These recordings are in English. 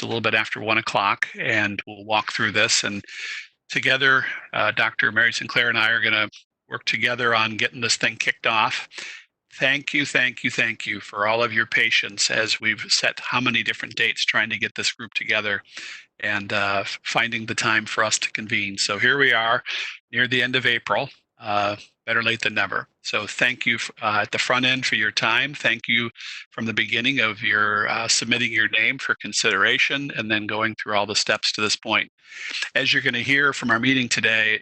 just a little bit after 1 o'clock, and we'll walk through this. And together, Dr. Mary Sinclair and I are going to work together on getting this thing kicked off. Thank you for all of your patience as we've set how many different dates trying to get this group together and finding the time for us to convene. So here we are near the end of April. Better late than never. So thank you at the front end for your time. Thank you from the beginning of your submitting your name for consideration and then going through all the steps to this point. As you're going to hear from our meeting today,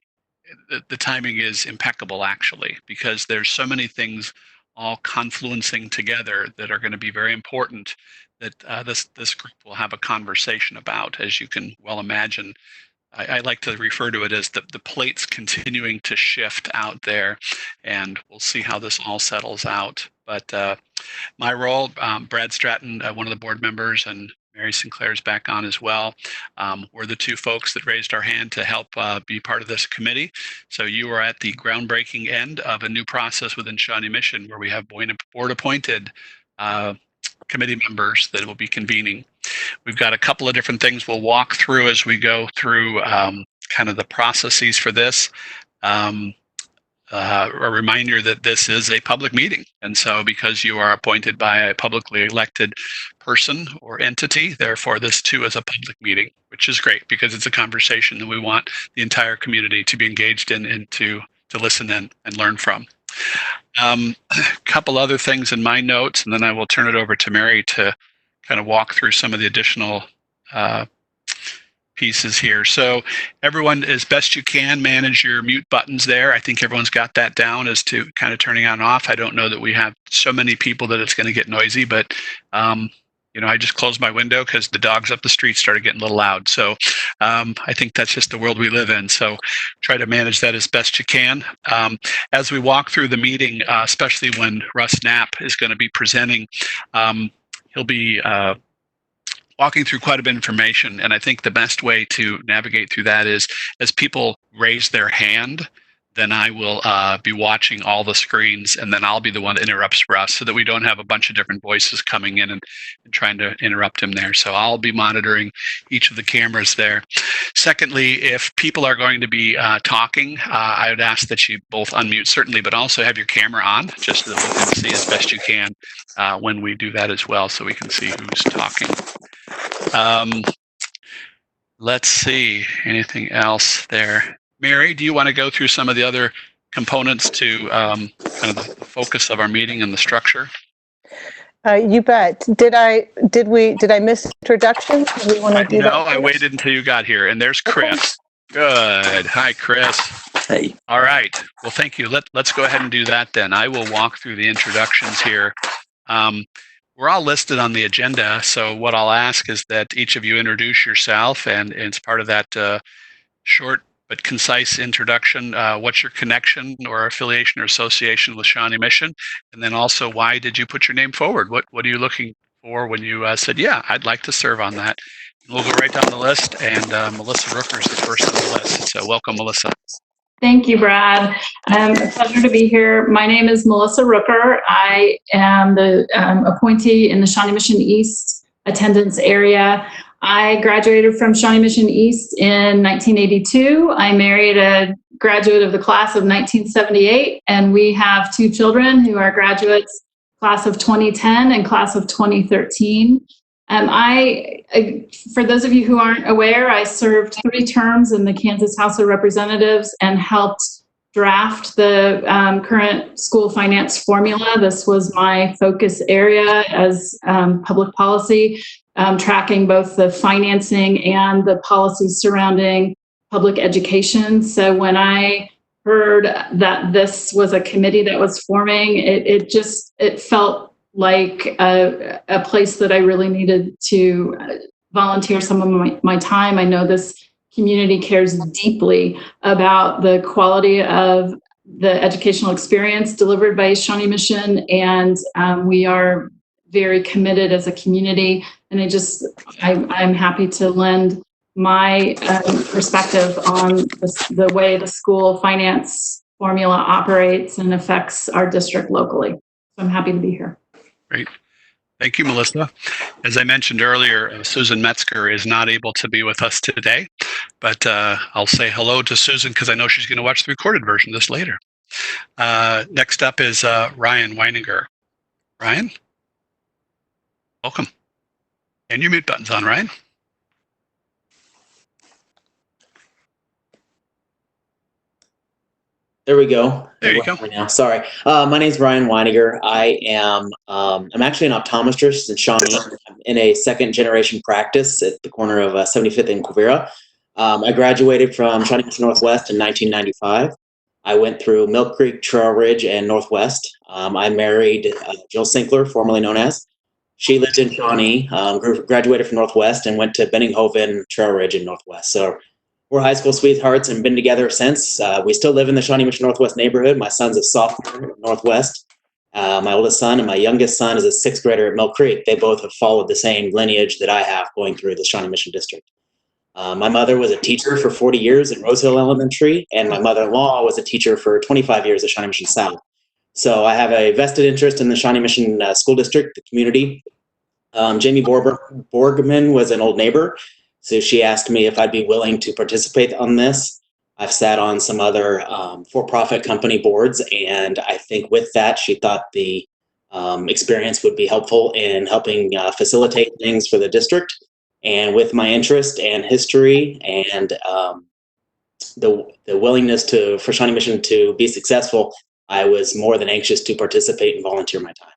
the timing is impeccable, actually, because there's so many things all confluencing together that are going to be very important that this group will have a conversation about. As you can well imagine, I like to refer to it as the plates continuing to shift out there, and we'll see how this all settles out. But my role, Brad Stratton, one of the board members, and Mary Sinclair's back on as well. We're the two folks that raised our hand to help be part of this committee. So you are at the groundbreaking end of a new process within Shawnee Mission, where we have board-appointed committee members that will be convening. We've got a couple of different things we'll walk through as we go through kind of the processes for this. A reminder that this is a public meeting. And so because you are appointed by a publicly elected person or entity, therefore this too is a public meeting, which is great because it's a conversation that we want the entire community to be engaged in and to listen in and learn from. A couple other things in my notes, and then I will turn it over to Mary to kind of walk through some of the additional pieces here. So everyone, as best you can, manage your mute buttons there. I think everyone's got that down as to kind of turning on and off. I don't know that we have so many people that it's going to get noisy, but I just closed my window because the dogs up the street started getting a little loud. So I think that's just the world we live in. So try to manage that as best you can. As we walk through the meeting, especially when Russ Snap is going to be presenting, he'll be walking through quite a bit of information. And I think the best way to navigate through that is as people raise their hand, then I will be watching all the screens, and then I'll be the one that interrupts Russ so that we don't have a bunch of different voices coming in and trying to interrupt him there. So I'll be monitoring each of the cameras there. Secondly, if people are going to be talking, I would ask that you both unmute certainly, but also have your camera on just so that we can see as best you can when we do that as well, so we can see who's talking. Let's see, anything else there? Mary, do you want to go through some of the other components to kind of the focus of our meeting and the structure? You bet. Did I miss introductions? Do we want to do that? No, I waited until you got here, and there's Chris. Good. Hi, Chris. Hey. All right. Well, thank you. Let's go ahead and do that then. I will walk through the introductions here. We're all listed on the agenda, so what I'll ask is that each of you introduce yourself, and as part of that short but concise introduction, what's your connection or affiliation or association with Shawnee Mission? And then also, why did you put your name forward? What are you looking for when you said, yeah, I'd like to serve on that? And we'll go right down the list, and Melissa Rooker is the first on the list. So welcome, Melissa. Thank you, Brad. A pleasure to be here. My name is Melissa Rooker. I am the appointee in the Shawnee Mission East attendance area. I graduated from Shawnee Mission East in 1982. I married a graduate of the class of 1978, and we have two children who are graduates, class of 2010 and class of 2013. For those of you who aren't aware, I served 3 terms in the Kansas House of Representatives and helped draft the current school finance formula. This was my focus area as public policy, tracking both the financing and the policies surrounding public education. So when I heard that this was a committee that was forming, it felt like a place that I really needed to volunteer some of my time. I know this community cares deeply about the quality of the educational experience delivered by Shawnee Mission, and we are very committed as a community. And I'm happy to lend my perspective on the way the school finance formula operates and affects our district locally. So I'm happy to be here. Great. Thank you, Melissa. As I mentioned earlier, Susan Metzger is not able to be with us today, but I'll say hello to Susan because I know she's going to watch the recorded version of this later. Next up is Ryan Winegar. Ryan, welcome. And your mute button's on, Ryan. There we go. There you go. Now. Sorry. My name is Bryan Winegar. I'm actually an optometrist in Shawnee. I'm in a second generation practice at the corner of 75th and Quivira. I graduated from Shawnee Mission Northwest in 1995. I went through Milk Creek, Trail Ridge, and Northwest. I married Jill Sinkler, formerly known as. She lived in Shawnee, graduated from Northwest, and went to Benninghoven, Trail Ridge, and Northwest. So we're high school sweethearts and been together since. We still live in the Shawnee Mission Northwest neighborhood. My son's a sophomore at Northwest. My oldest son and my youngest son is a sixth grader at Mill Creek. They both have followed the same lineage that I have going through the Shawnee Mission District. My mother was a teacher for 40 years at Rose Hill Elementary, and my mother-in-law was a teacher for 25 years at Shawnee Mission South. So I have a vested interest in the Shawnee Mission School District, the community. Jamie Borgman was an old neighbor. So she asked me if I'd be willing to participate on this. I've sat on some other for-profit company boards, and I think with that, she thought the experience would be helpful in helping facilitate things for the district. And with my interest and history and the willingness for Shawnee Mission to be successful, I was more than anxious to participate and volunteer my time.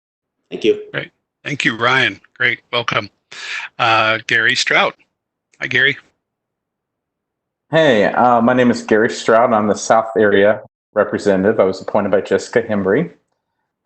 Thank you. Great. Thank you, Ryan. Great. Welcome. Gary Strout. Hi, Gary. Hey, my name is Gary Strout. I'm the South Area representative. I was appointed by Jessica Hembry.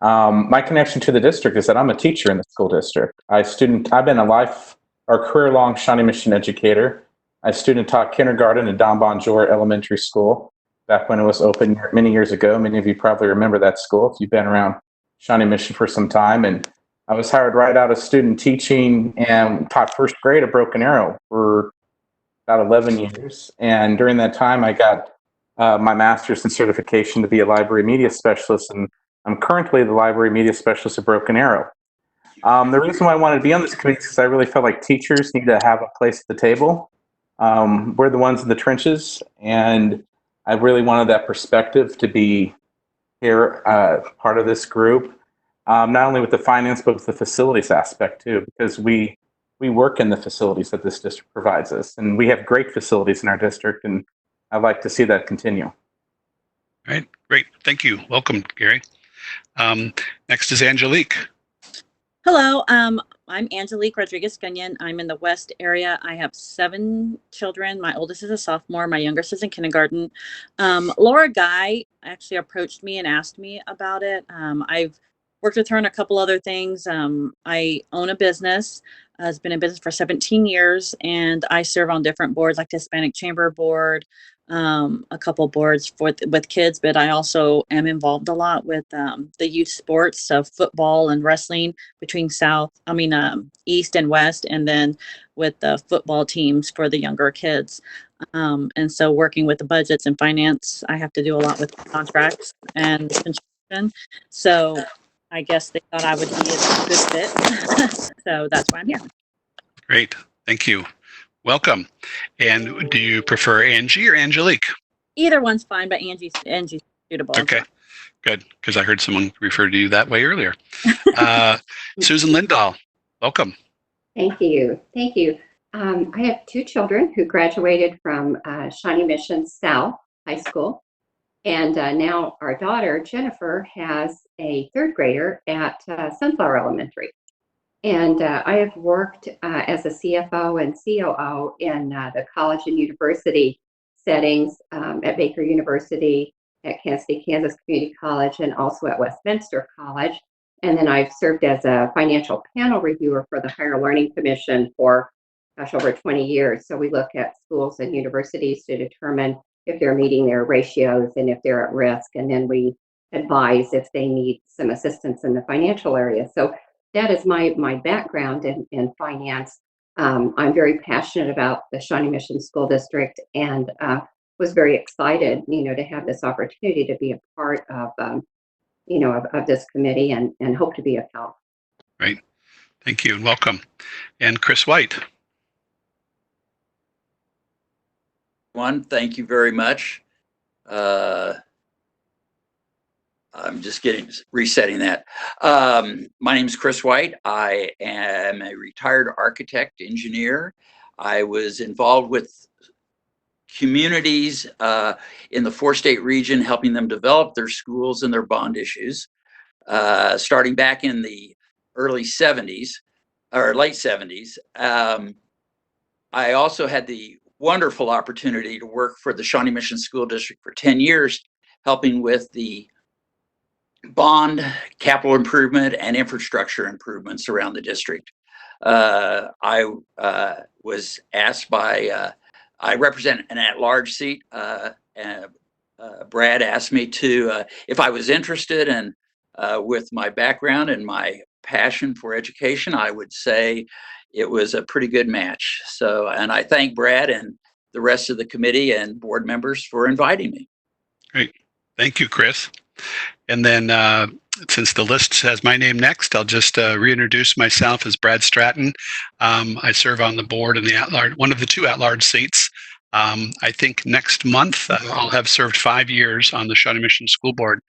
My connection to the district is that I'm a teacher in the school district. I've been a career-long Shawnee Mission educator. I taught kindergarten at Don Bonjour Elementary School back when it was open many years ago. Many of you probably remember that school if you've been around Shawnee Mission for some time. And I was hired right out of student teaching and taught first grade at Broken Arrow for about 11 years. And during that time, I got my master's in certification to be a library media specialist. And I'm currently the library media specialist at Broken Arrow. The reason why I wanted to be on this committee is because I really felt like teachers need to have a place at the table. We're the ones in the trenches, and I really wanted that perspective to be here, part of this group, not only with the finance, but with the facilities aspect too, because we work in the facilities that this district provides us, and we have great facilities in our district, and I'd like to see that continue. All right, great. Thank you. Welcome, Gary. Next is Angelique. Hello, I'm Angelique Rodriguez. I'm in the West area. I have 7 children. My oldest is a sophomore. My youngest is in kindergarten. Laura Guy actually approached me and asked me about it. I've worked with her on a couple other things. I own a business. It's been in business for 17 years, and I serve on different boards like the Hispanic Chamber Board, a couple boards with kids, but I also am involved a lot with the youth sports, so football and wrestling between East and West, and then with the football teams for the younger kids. And so working with the budgets and finance, I have to do a lot with contracts and construction. So I guess they thought I would be a good fit. So that's why I'm here. Great. Thank you. Welcome. And do you prefer Angie or Angelique? Either one's fine, but Angie's suitable. Okay, good, because I heard someone refer to you that way earlier. Susan Lindahl, welcome. Thank you. Thank you. I have 2 children who graduated from Shawnee Mission South High School. And now our daughter, Jennifer, has a 3rd grader at Sunflower Elementary. And I have worked as a CFO and COO in the college and university settings at Baker University, at Kansas City, Kansas Community College, and also at Westminster College. And then I've served as a financial panel reviewer for the Higher Learning Commission for, over 20 years. So we look at schools and universities to determine if they're meeting their ratios and if they're at risk. And then we advise if they need some assistance in the financial area. So that is my background in finance. I'm very passionate about the Shawnee Mission School District, and was very excited, to have this opportunity to be a part of, of this committee, and hope to be of help. Right. Thank you and welcome. And Chris White. Thank you very much. I'm just resetting that. My name is Chris White. I am a retired architect engineer. I was involved with communities in the 4-state region, helping them develop their schools and their bond issues, starting back in the early 70s or late 70s. I also had the wonderful opportunity to work for the Shawnee Mission School District for 10 years, helping with the bond, capital improvement, and infrastructure improvements around the district. I was asked by, I represent an at-large seat, and Brad asked me to, if I was interested, and with my background and my passion for education, I would say it was a pretty good match. So, and I thank Brad and the rest of the committee and board members for inviting me. Great. Thank you, Chris. And then since the list has my name next, I'll just reintroduce myself as Brad Stratton. I serve on the board in the at-large, one of the 2 at-large seats. I think next month I'll have served 5 years on the Shawnee Mission School Board.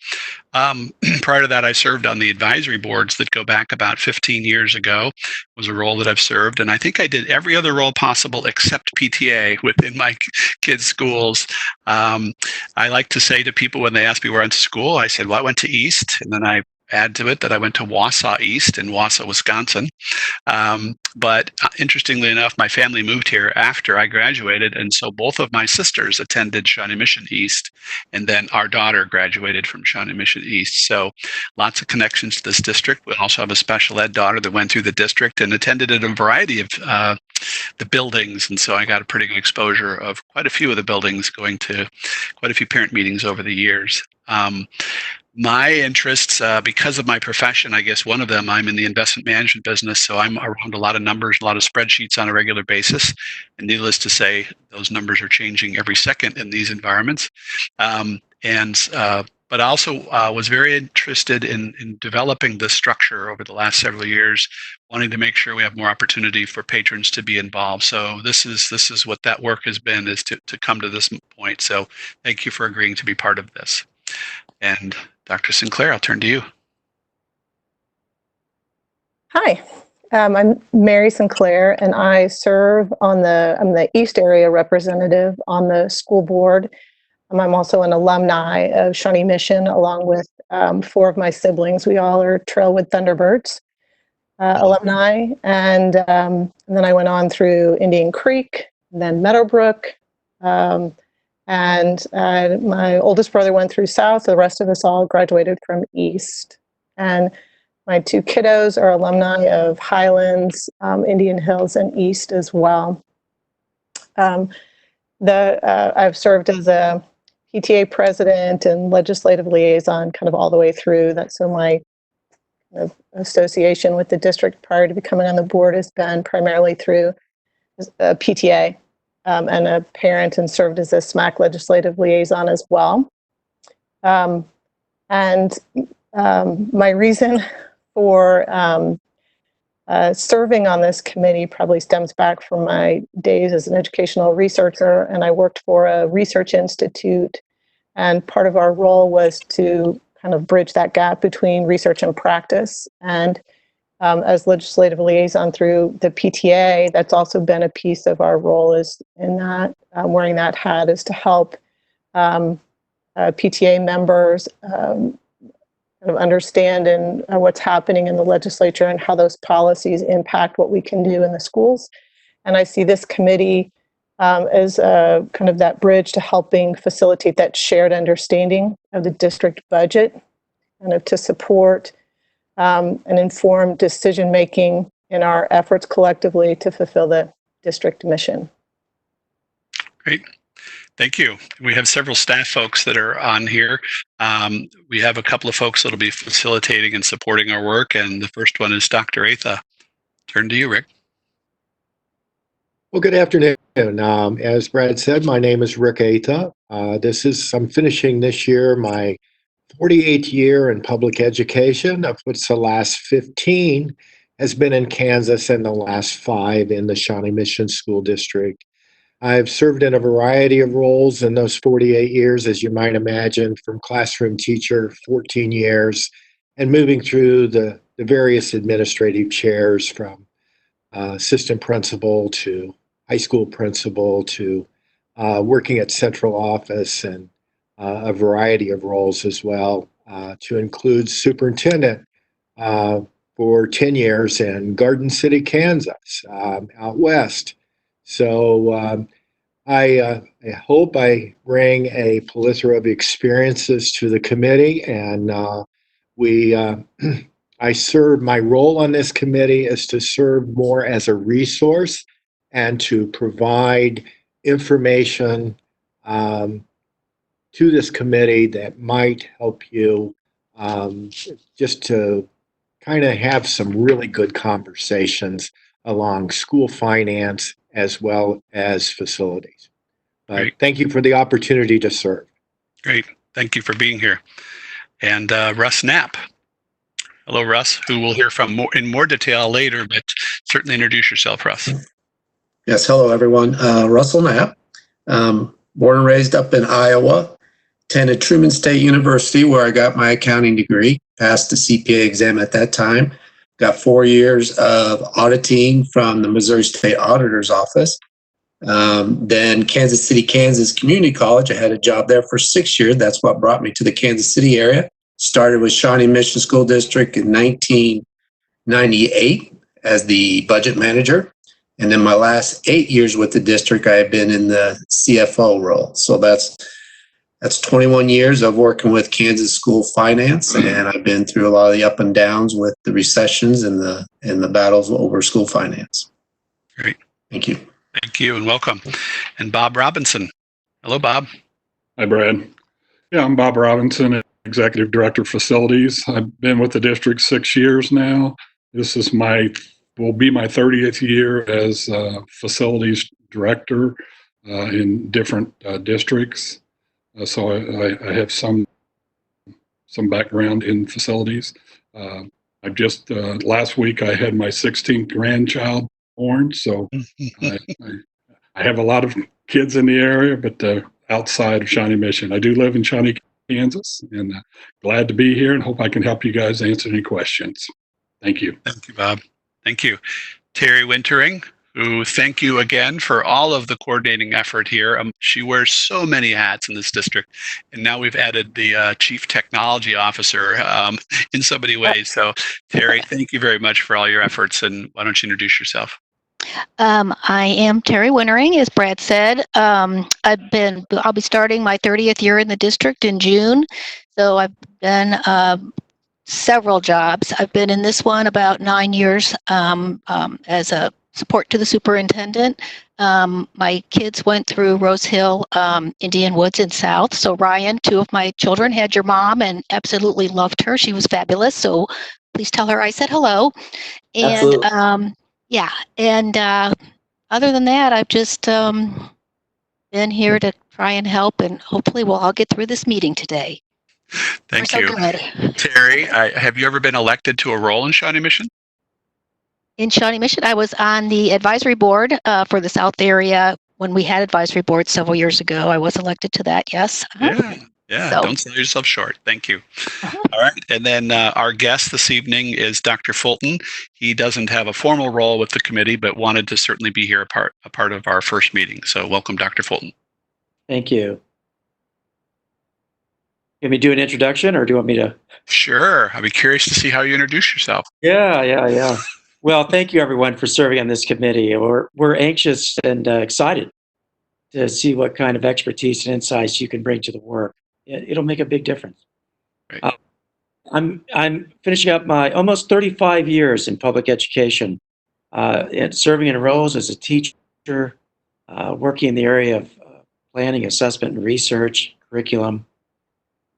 Prior to that, I served on the advisory boards that go back about 15 years ago. Was a role that I've served, and I think I did every other role possible except PTA within my kids' schools. I like to say to people when they ask me where I went to school, I said, well, I went to East, and then I add to it that I went to Wausau East in Wausau, Wisconsin. But interestingly enough, my family moved here after I graduated, and so both of my sisters attended Shawnee Mission East, and then our daughter graduated from Shawnee Mission East. So lots of connections to this district. We also have a special ed daughter that went through the district and attended at a variety of the buildings, and so I got a pretty good exposure of quite a few of the buildings, going to quite a few parent meetings over the years. My interests, because of my profession, I guess one of them, I'm in the investment management business, so I'm around a lot of numbers, a lot of spreadsheets on a regular basis. And needless to say, those numbers are changing every second in these environments. But I also was very interested in developing this structure over the last several years, wanting to make sure we have more opportunity for patrons to be involved. So this is what that work has been, is to come to this point. So thank you for agreeing to be part of this. And Dr. Sinclair, I'll turn to you. Hi, I'm Mary Sinclair, and I serve on I'm the East Area representative on the school board. I'm also an alumni of Shawnee Mission, along with 4 of my siblings. We all are Trailwood Thunderbirds alumni, and then I went on through Indian Creek, then Meadowbrook, and my oldest brother went through South. The rest of us all graduated from East. And my 2 kiddos are alumni of Highlands, Indian Hills, and East as well. I've served as a PTA president and legislative liaison kind of all the way through. So my kind of association with the district prior to becoming on the board has been primarily through PTA. And a parent, and served as a SMAC legislative liaison as well. My reason for serving on this committee probably stems back from my days as an educational researcher, and I worked for a research institute, and part of our role was to kind of bridge that gap between research and practice. And as legislative liaison through the PTA, that's also been a piece of our role, is in that wearing that hat, is to help PTA members kind of understand what's happening in the legislature and how those policies impact what we can do in the schools. And I see this committee as kind of that bridge to helping facilitate that shared understanding of the district budget, and to support and inform decision-making in our efforts collectively to fulfill the district mission. Great. Thank you. We have several staff folks that are on here. We have a couple of folks that will be facilitating and supporting our work, and the first one is Dr. Atha. Turn to you, Rick. Well, good afternoon. As Brad said, my name is Rick Atha. I'm finishing this year my 48th year in public education, of which the last 15 has been in Kansas and the last 5 in the Shawnee Mission School District. I've served in a variety of roles in those 48 years, as you might imagine, from classroom teacher, 14 years, and moving through the various administrative chairs from assistant principal to high school principal to working at central office and a variety of roles as well, to include superintendent for 10 years in Garden City, Kansas, out west. So I hope I bring a plethora of experiences to the committee, and I serve, my role on this committee is to serve more as a resource and to provide information to this committee that might help you just to kind of have some really good conversations along school finance as well as facilities. But Great. Thank you for the opportunity to serve. Great. Thank you for being here. And Russ Snap. Hello, Russ, who we'll hear from in more detail later, but certainly introduce yourself, Russ. Yes, hello, everyone. Russell Knapp, born and raised up in Iowa, attended Truman State University where I got my accounting degree, passed the CPA exam at that time, got 4 years of auditing from the Missouri State Auditor's Office. Then Kansas City, Kansas Community College, I had a job there for 6 years. That's what brought me to the Kansas City area. Started with Shawnee Mission School District in 1998 as the budget manager. And then my last 8 years with the district, I have been in the CFO role. So that's 21 years of working with Kansas school finance, and I've been through a lot of the up and downs with the recessions and the battles over school finance. Great. Thank you. Thank you and welcome. And Bob Robinson. Hello, Bob. Hi, Brad. Yeah, I'm Bob Robinson, Executive Director of Facilities. I've been with the district 6 years now. This is will be my 30th year as facilities director in different districts. So I have some background in facilities. I just last week I had my 16th grandchild born, so I have a lot of kids in the area, but outside of Shawnee Mission. I do live in Shawnee, Kansas, and glad to be here and hope I can help you guys answer any questions. Thank you. Thank you, Bob. Thank you. Terry Wintering, who thank you again for all of the coordinating effort here. She wears so many hats in this district, and now we've added the Chief Technology Officer in so many ways. So Terry, thank you very much for all your efforts, and why don't you introduce yourself? I am Terry Wintering, as Brad said. I'll be starting my 30th year in the district in June. So I've done several jobs. I've been in this one about 9 years as a support to the superintendent. My kids went through Rose Hill, Indian Woods and South. So Ryan, 2 of my children had your mom and absolutely loved her. She was fabulous. So please tell her I said hello. And Absolutely. yeah, and other than that, I've just been here to try and help, and hopefully we'll all get through this meeting today. Thank We're you. so good. Terry, have you ever been elected to a role in Shawnee Mission? In Shawnee Mission, I was on the advisory board for the South area when we had advisory boards several years ago. I was elected to that, yes. Yeah, So- don't sell yourself short. Thank you. All right. And then our guest this evening is Dr. Fulton. He doesn't have a formal role with the committee, but wanted to certainly be here a part of our first meeting. So welcome, Dr. Fulton. Thank you. You want me to do an introduction, or do you want me to? Sure. I'd be curious to see how you introduce yourself. Yeah. Well, thank you, everyone, for serving on this committee. We're anxious and excited to see what kind of expertise and insights you can bring to the work. It'll make a big difference. Right. I'm finishing up my almost 35 years in public education, and serving in roles as a teacher, working in the area of planning, assessment, and research, curriculum,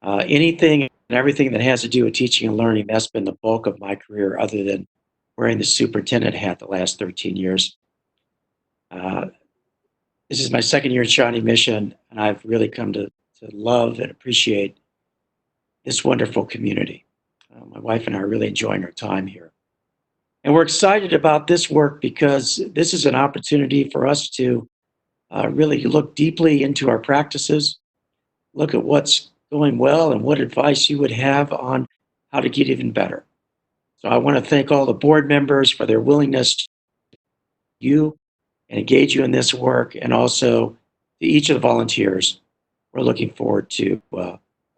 anything and everything that has to do with teaching and learning. That's been the bulk of my career, other than wearing the superintendent hat the last 13 years. This is my second year at Shawnee Mission, and I've really come to love and appreciate this wonderful community. My wife and I are really enjoying our time here. And we're excited about this work because this is an opportunity for us to really look deeply into our practices, look at what's going well and what advice you would have on how to get even better. So I want to thank all the board members for their willingness to you and engage you in this work, and also to each of the volunteers. We're looking forward to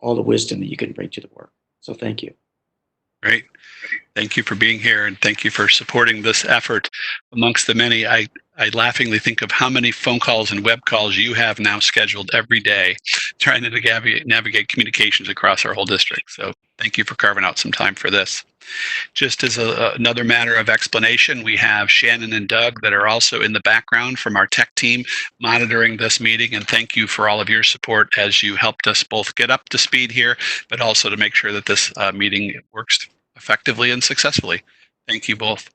all the wisdom that you can bring to the work. So thank you. Great. Thank you for being here, and thank you for supporting this effort. Amongst the many, I laughingly think of how many phone calls and web calls you have now scheduled every day trying to navigate communications across our whole district. So thank you for carving out some time for this. Just as another matter of explanation, we have Shannon and Doug that are also in the background from our tech team monitoring this meeting. And thank you for all of your support as you helped us both get up to speed here, but also to make sure that this meeting works effectively and successfully. Thank you both.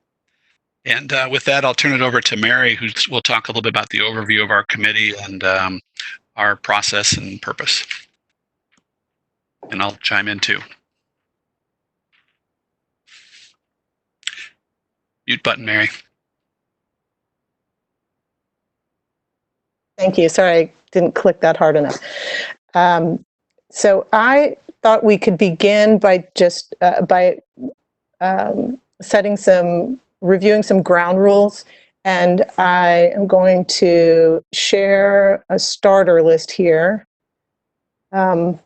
And with that, I'll turn it over to Mary, who will talk a little bit about the overview of our committee and our process and purpose. And I'll chime in too. Mute button, Mary. Thank you. Sorry, I didn't click that hard enough. So I thought we could begin by just reviewing some ground rules. And I am going to share a starter list here. All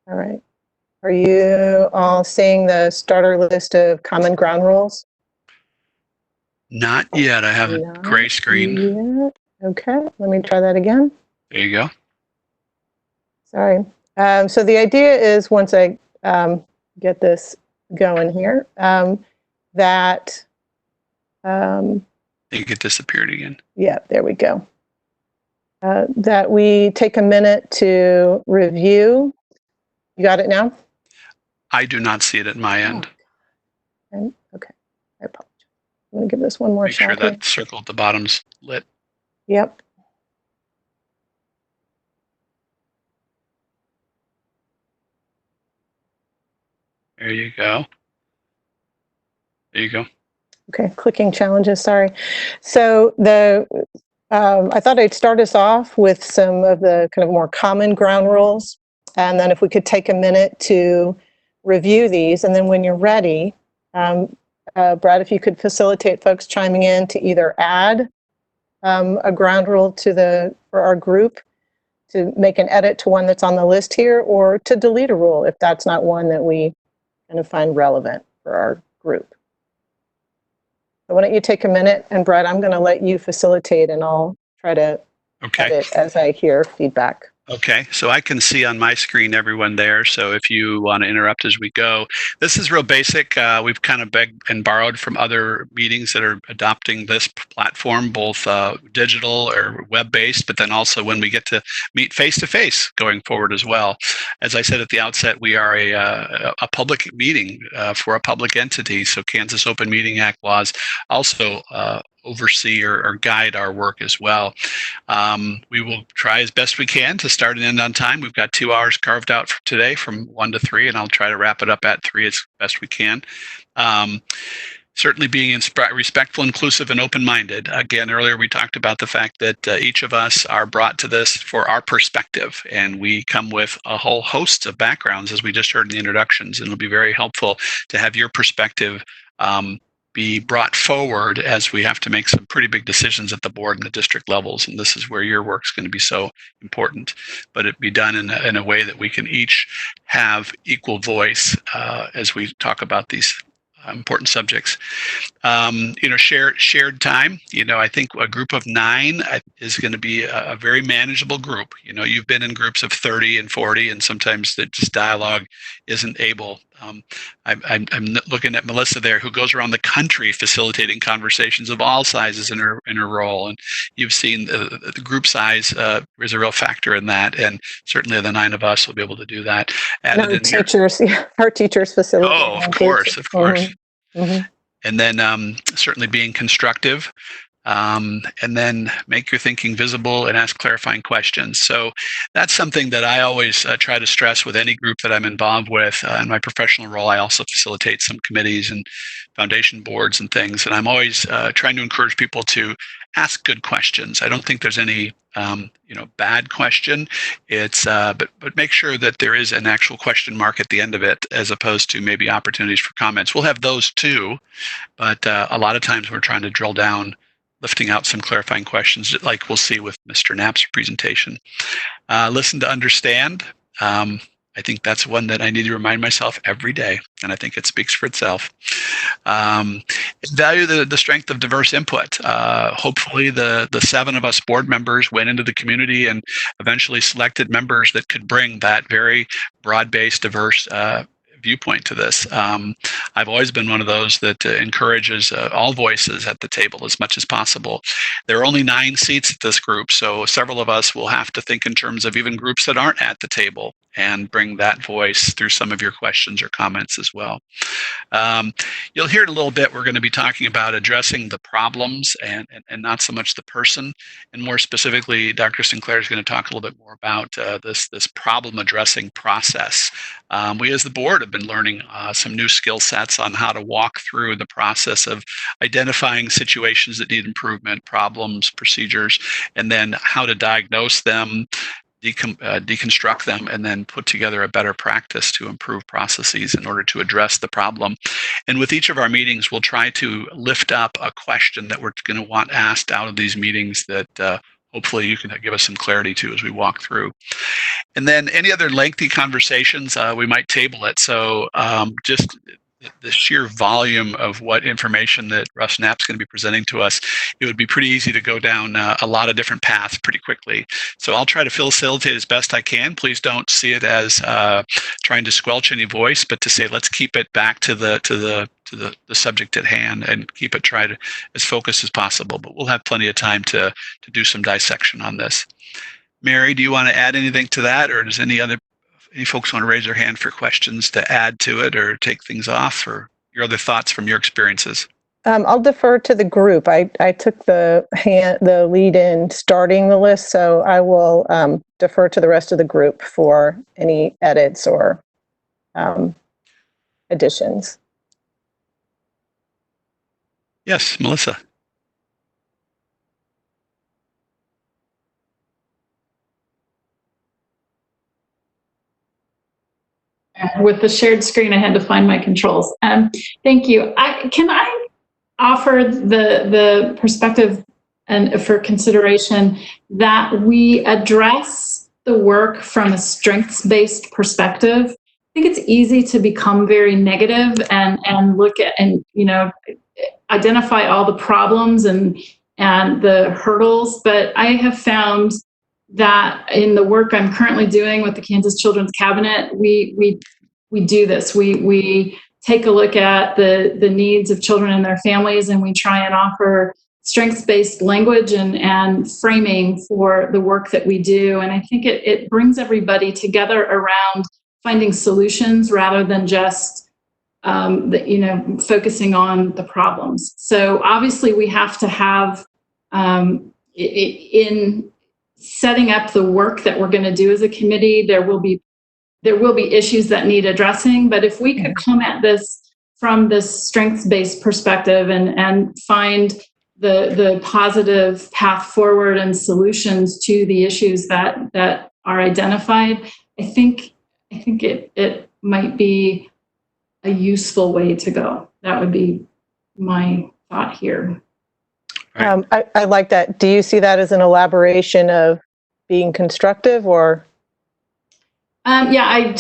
right. Are you all seeing the starter list of common ground rules? Not yet. I have a gray screen. Yet. Okay, let me try that again. There you go. Sorry. So the idea is, once I get this going here, that I think it disappeared again. Yeah, there we go. That we take a minute to review. You got it now? I do not see it at my end. Okay, I apologize. I'm going to give this one more Make shot. sure that circle at the bottom's lit. Yep. There you go. There you go. Okay, clicking challenges, sorry. So I thought I'd start us off with some of the kind of more common ground rules. And then if we could take a minute to review these. And then when you're ready, Brad, if you could facilitate folks chiming in to either add a ground rule for our group, to make an edit to one that's on the list here, or to delete a rule if that's not one that we kind of find relevant for our group. So why don't you take a minute, and Brad, I'm going to let you facilitate, and I'll try to edit as I hear feedback. Okay, so I can see on my screen everyone there. So if you want to interrupt as we go, this is real basic. We've kind of begged and borrowed from other meetings that are adopting this platform, both digital or web-based, but then also when we get to meet face-to-face going forward as well. As I said at the outset, we are a public meeting for a public entity. So Kansas Open Meeting Act laws also oversee or guide our work as well. We will try as best we can to start and end on time. We've got 2 hours carved out for today from 1 to 3, and I'll try to wrap it up at 3 as best we can. Certainly being respectful, inclusive, and open-minded. Again, earlier we talked about the fact that each of us are brought to this for our perspective, and we come with a whole host of backgrounds, as we just heard in the introductions, and it'll be very helpful to have your perspective be brought forward as we have to make some pretty big decisions at the board and the district levels. And this is where your work's going to be so important, but it be done in a way that we can each have equal voice as we talk about these important subjects. Shared time. I think a group of 9 is going to be a very manageable group. You've been in groups of 30 and 40, and sometimes the just dialogue isn't able. I'm looking at Melissa there, who goes around the country facilitating conversations of all sizes in her role, and you've seen the group size is a real factor in that, and certainly the 9 of us will be able to do that. Our teachers facilitate. Oh, of course. Mm-hmm. And then certainly being constructive. and then make your thinking visible and ask clarifying questions. So that's something that I always try to stress with any group that I'm involved with. In my professional role, I also facilitate some committees and foundation boards and things. And I'm always trying to encourage people to ask good questions. I don't think there's any bad question. It's but make sure that there is an actual question mark at the end of it, as opposed to maybe opportunities for comments. We'll have those too, but a lot of times we're trying to drill down, lifting out some clarifying questions, like we'll see with Mr. Knapp's presentation. Listen to understand. I think that's one that I need to remind myself every day, and I think it speaks for itself. Value the strength of diverse input. Hopefully the 7 of us board members went into the community and eventually selected members that could bring that very broad-based, diverse viewpoint to this. I've always been one of those that encourages all voices at the table as much as possible. There are only 9 seats at this group, so several of us will have to think in terms of even groups that aren't at the table and bring that voice through some of your questions or comments as well. You'll hear in a little bit, we're going to be talking about addressing the problems and not so much the person. And more specifically, Dr. Sinclair is going to talk a little bit more about this problem addressing process. We as the board have been learning some new skill sets on how to walk through the process of identifying situations that need improvement, problems, procedures, and then how to diagnose them, deconstruct them, and then put together a better practice to improve processes in order to address the problem. And with each of our meetings, we'll try to lift up a question that we're going to want asked out of these meetings that hopefully you can give us some clarity to as we walk through. And then any other lengthy conversations, we might table it. So just the sheer volume of what information that Russ Snap's going to be presenting to us, it would be pretty easy to go down a lot of different paths pretty quickly. So I'll try to facilitate as best I can. Please don't see it as trying to squelch any voice, but to say let's keep it back to the subject at hand and keep it as focused as possible. But we'll have plenty of time to do some dissection on this. Mary, do you want to add anything to that, or does any folks want to raise their hand for questions to add to it or take things off, or your other thoughts from your experiences? I'll defer to the group. I took the lead in starting the list, so I will defer to the rest of the group for any edits or additions. Yes, Melissa. With the shared screen, I had to find my controls. Thank you. Can I offer the perspective and for consideration that we address the work from a strengths-based perspective? I think it's easy to become very negative and look at and identify all the problems and the hurdles, but I have found that in the work I'm currently doing with the Kansas Children's Cabinet, we do this. We take a look at the needs of children and their families, and we try and offer strengths-based language and framing for the work that we do. And I think it brings everybody together around finding solutions rather than just focusing on the problems. So obviously we have to have in setting up the work that we're going to do as a committee, there will be issues that need addressing. But if we could come at this from this strengths-based perspective and find the positive path forward and solutions to the issues that are identified, I think it might be a useful way to go. That would be my thought here. I like that. Do you see that as an elaboration of being constructive, or? Yeah, I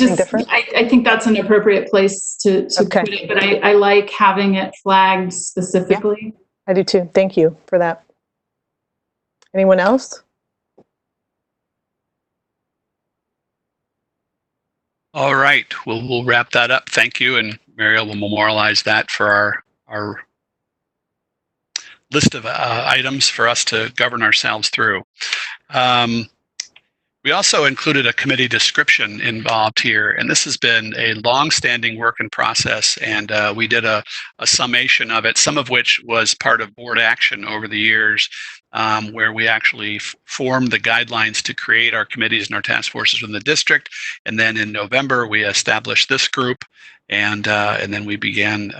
think that's an appropriate place to put it, but I like having it flagged specifically. Yeah, I do too. Thank you for that. Anyone else? All right, we'll wrap that up. Thank you, and Mariel will memorialize that for our list of items for us to govern ourselves through. We also included a committee description involved here, and this has been a long-standing work in process, and we did a summation of it, some of which was part of board action over the years, where we actually formed the guidelines to create our committees and our task forces within the district. And then in November, we established this group, and then we began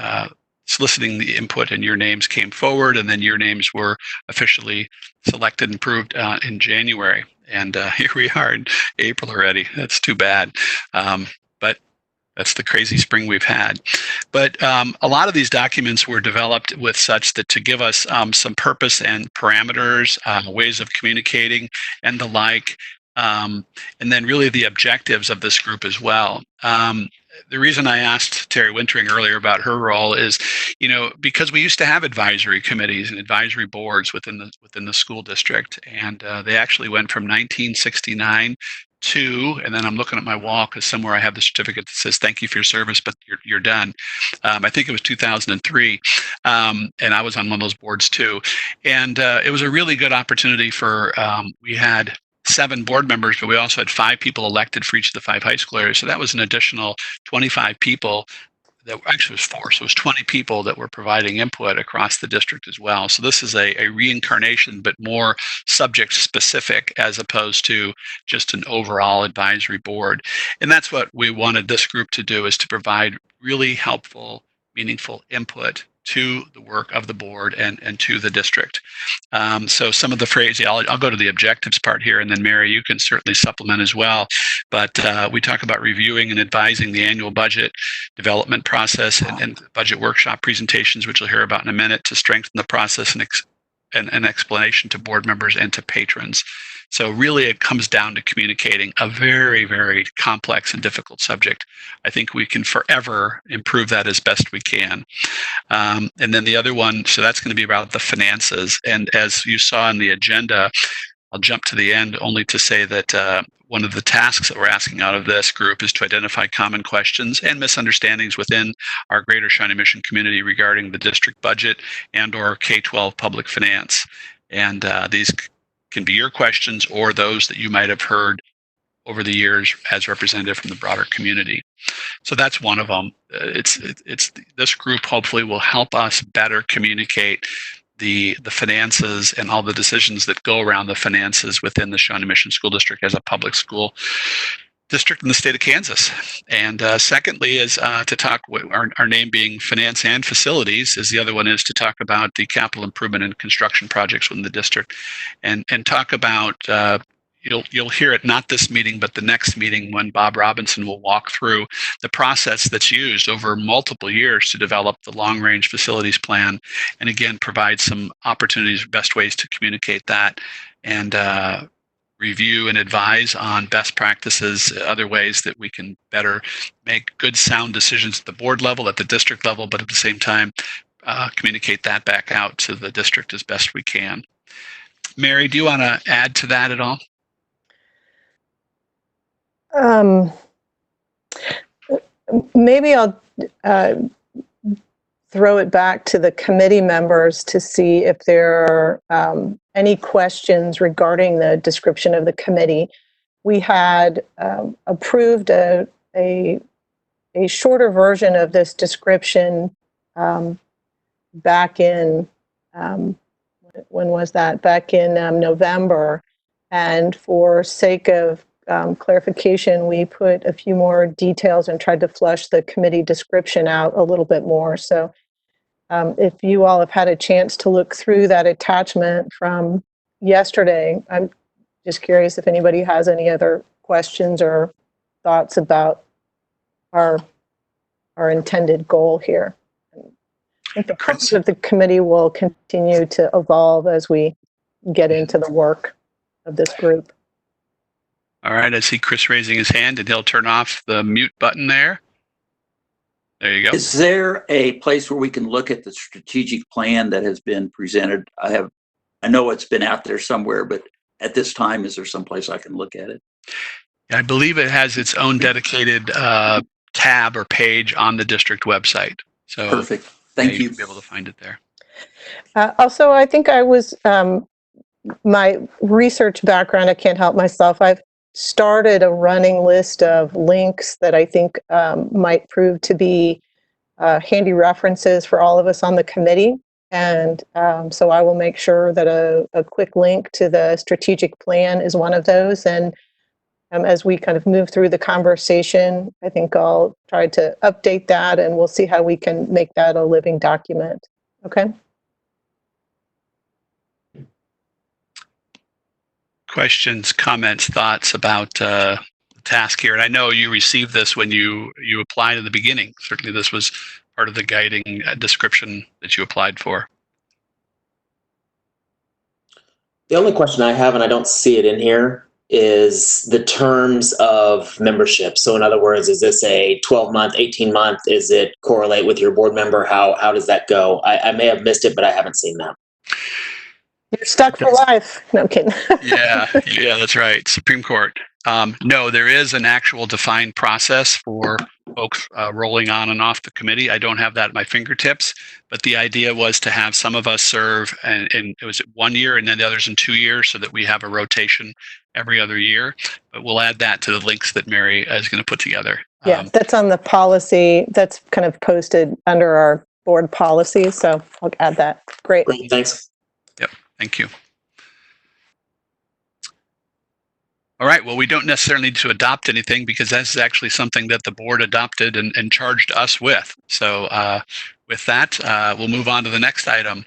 soliciting the input, and your names came forward, and then your names were officially selected and approved in January. And here we are in April already. That's too bad. But that's the crazy spring we've had. But a lot of these documents were developed with such that to give us some purpose and parameters, ways of communicating and the like, and then really the objectives of this group as well. The reason I asked Terry Wintering earlier about her role is, because we used to have advisory committees and advisory boards within the school district, and they actually went from 1969 to, and then I'm looking at my wall because somewhere I have the certificate that says "Thank you for your service, but you're done." I think it was 2003, and I was on one of those boards too, and it was a really good opportunity for. We had 7 board members, but we also had 5 people elected for each of the 5 high school areas. So that was an additional 25 people. That actually was 4, so it was 20 people that were providing input across the district as well. So this is a reincarnation, but more subject specific as opposed to just an overall advisory board. And that's what we wanted this group to do, is to provide really helpful, meaningful input to the work of the board and to the district. So some of the phrasing, I'll go to the objectives part here, and then Mary, you can certainly supplement as well. But we talk about reviewing and advising the annual budget development process and budget workshop presentations, which you'll hear about in a minute, to strengthen the process and an explanation to board members and to patrons. So really it comes down to communicating a very, very complex and difficult subject. I think we can forever improve that as best we can. And then the other one, so that's going to be about the finances. And as you saw in the agenda, I'll jump to the end only to say that one of the tasks that we're asking out of this group is to identify common questions and misunderstandings within our greater Shawnee Mission community regarding the district budget and or K-12 public finance. And these can be your questions or those that you might have heard over the years as representative from the broader community. So that's one of them. It's this group hopefully will help us better communicate the finances and all the decisions that go around the finances within the Shawnee Mission School District as a public school district in the state of Kansas. And secondly is to talk, our name being finance and facilities, is the other one, is to talk about the capital improvement and construction projects within the district, and talk about, you'll hear it not this meeting, but the next meeting, when Bob Robinson will walk through the process that's used over multiple years to develop the long-range facilities plan, and again, provide some opportunities, best ways to communicate that, and review and advise on best practices, other ways that we can better make good, sound decisions at the board level, at the district level, but at the same time, communicate that back out to the district as best we can. Mary, do you want to add to that at all? Maybe I'll throw it back to the committee members to see if there are any questions regarding the description of the committee. We had approved a shorter version of this description back in, when was that? Back in November. And for sake of clarification, we put a few more details and tried to flush the committee description out a little bit more. So if you all have had a chance to look through that attachment from yesterday, I'm just curious if anybody has any other questions or thoughts about our intended goal here. I think the purpose of the committee will continue to evolve as we get into the work of this group. All right, I see Chris raising his hand, and he'll turn off the mute button there. There you go. Is there a place where we can look at the strategic plan that has been presented? I know it's been out there somewhere, but at this time, is there some place I can look at it? I believe it has its own dedicated tab or page on the district website. So perfect. Thank you. You'll be able to find it there. Also, I think I was, my research background, I can't help myself. I've started a running list of links that I think might prove to be handy references for all of us on the committee. And so I will make sure that a quick link to the strategic plan is one of those. And as we kind of move through the conversation, I think I'll try to update that and we'll see how we can make that a living document. Okay. Questions, comments, thoughts about the task here? And I know you received this when you applied in the beginning. Certainly this was part of the guiding description that you applied for. The only question I have, and I don't see it in here, is the terms of membership. So in other words, is this a 12-month, 18-month? Is it correlate with your board member? How does that go? I may have missed it, but I haven't seen that. You're stuck for life. No, I'm kidding. Yeah, that's right. Supreme Court. No, there is an actual defined process for folks rolling on and off the committee. I don't have that at my fingertips, but the idea was to have some of us serve, and it was 1 year and then the others in 2 years, so that we have a rotation every other year. But we'll add that to the links that Mary is going to put together. Yeah, that's on the policy. That's kind of posted under our board policy. So I'll add that. Great. Great, thanks. Yep, thank you. All right, well, we don't necessarily need to adopt anything because that's actually something that the board adopted and charged us with. So with that, we'll move on to the next item.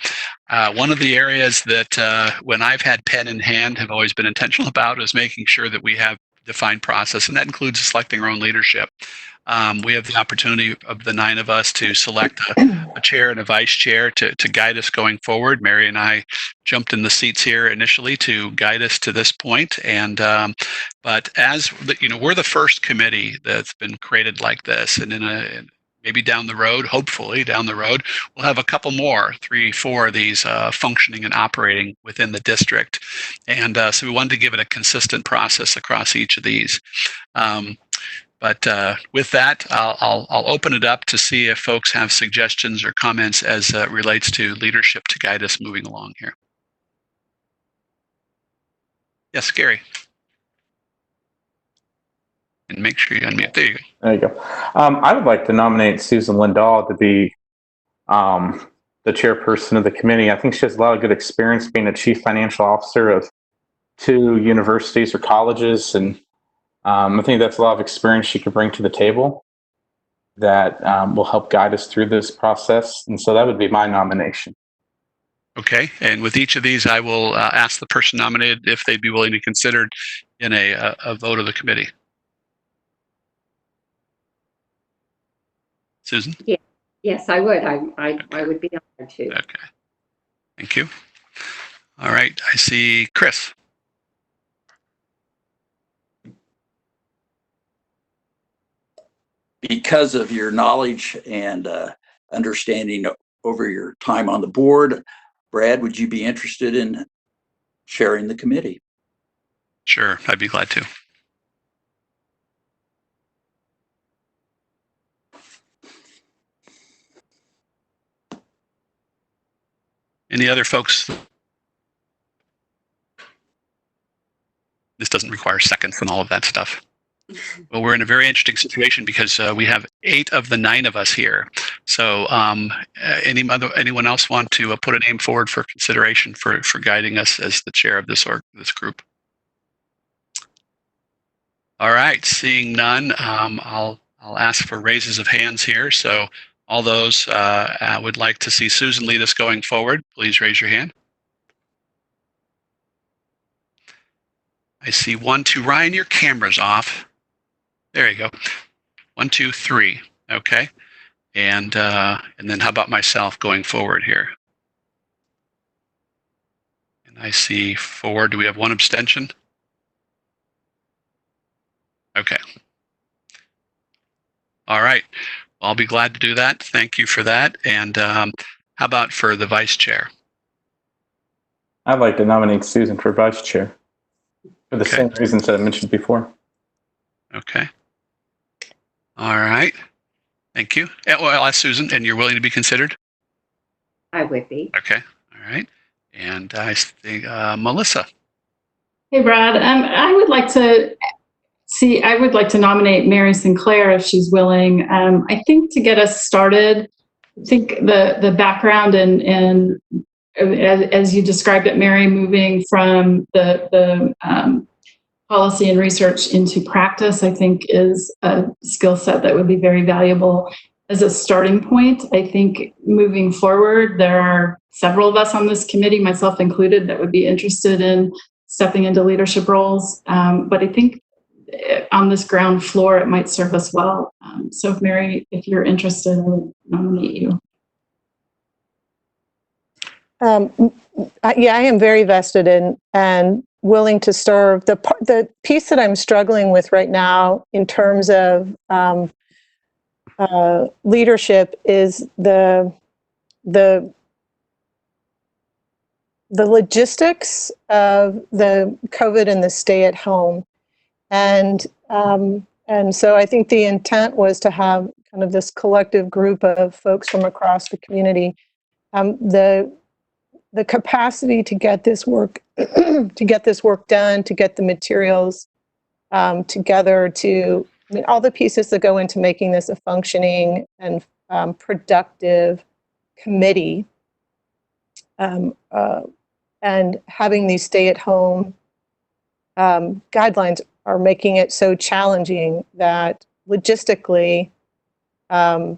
One of the areas that when I've had pen in hand have always been intentional about is making sure that we have defined process, and that includes selecting our own leadership. We have the opportunity of the 9 of us to select a chair and a vice chair to guide us going forward. Mary and I jumped in the seats here initially to guide us to this point. And but as we're the first committee that's been created like this, and maybe down the road, hopefully down the road, we'll have a couple more, 3, 4 of these functioning and operating within the district. And so we wanted to give it a consistent process across each of these. But with that, I'll open it up to see if folks have suggestions or comments as it relates to leadership to guide us moving along here. Yes, Gary. And make sure you unmute. There you go. There you go. I would like to nominate Susan Lindahl to be the chairperson of the committee. I think she has a lot of good experience being a chief financial officer of 2 universities or colleges, and I think that's a lot of experience she could bring to the table that will help guide us through this process. And so that would be my nomination. Okay. And with each of these, I will ask the person nominated if they'd be willing to be considered in a vote of the committee. Susan? Yeah. Yes, I would. I would be honored to. Okay. Thank you. All right. I see Chris. Because of your knowledge and understanding over your time on the board, Brad, would you be interested in chairing the committee? Sure, I'd be glad to. Any other folks? This doesn't require seconds and all of that stuff. Well, we're in a very interesting situation because we have 8 of the 9 of us here. So anyone else want to put a name forward for consideration for guiding us as the chair of this group? All right, seeing none, I'll ask for raises of hands here. So all those would like to see Susan lead us going forward, please raise your hand. I see 1, 2. Ryan, your camera's off. There you go. 1, 2, 3. Okay. And then how about myself going forward here? And I see 4. Do we have 1 abstention? Okay. All right. Well, I'll be glad to do that. Thank you for that. And how about for the vice chair? I'd like to nominate Susan for vice chair for the same reasons that I mentioned before. Okay. All right. Thank you. Well, I'll ask Susan, and you're willing to be considered? I would be. Okay. All right. And I think Melissa. Hey, Brad. I would like to see, I would like to nominate Mary Sinclair if she's willing. I think to get us started, I think the background and as you described it, Mary, moving from the policy and research into practice, I think is a skill set that would be very valuable as a starting point. I think moving forward, there are several of us on this committee, myself included, that would be interested in stepping into leadership roles. But I think on this ground floor, it might serve us well. So if Mary, if you're interested, I would nominate you. Yeah, I am very vested in and willing to serve. The piece that I'm struggling with right now in terms of leadership is the logistics of the COVID and the stay at home. And so I think the intent was to have kind of this collective group of folks from across the community. The capacity to get this work done, to get the materials together, all the pieces that go into making this a functioning and productive committee, and having these stay-at-home guidelines are making it so challenging that logistically, I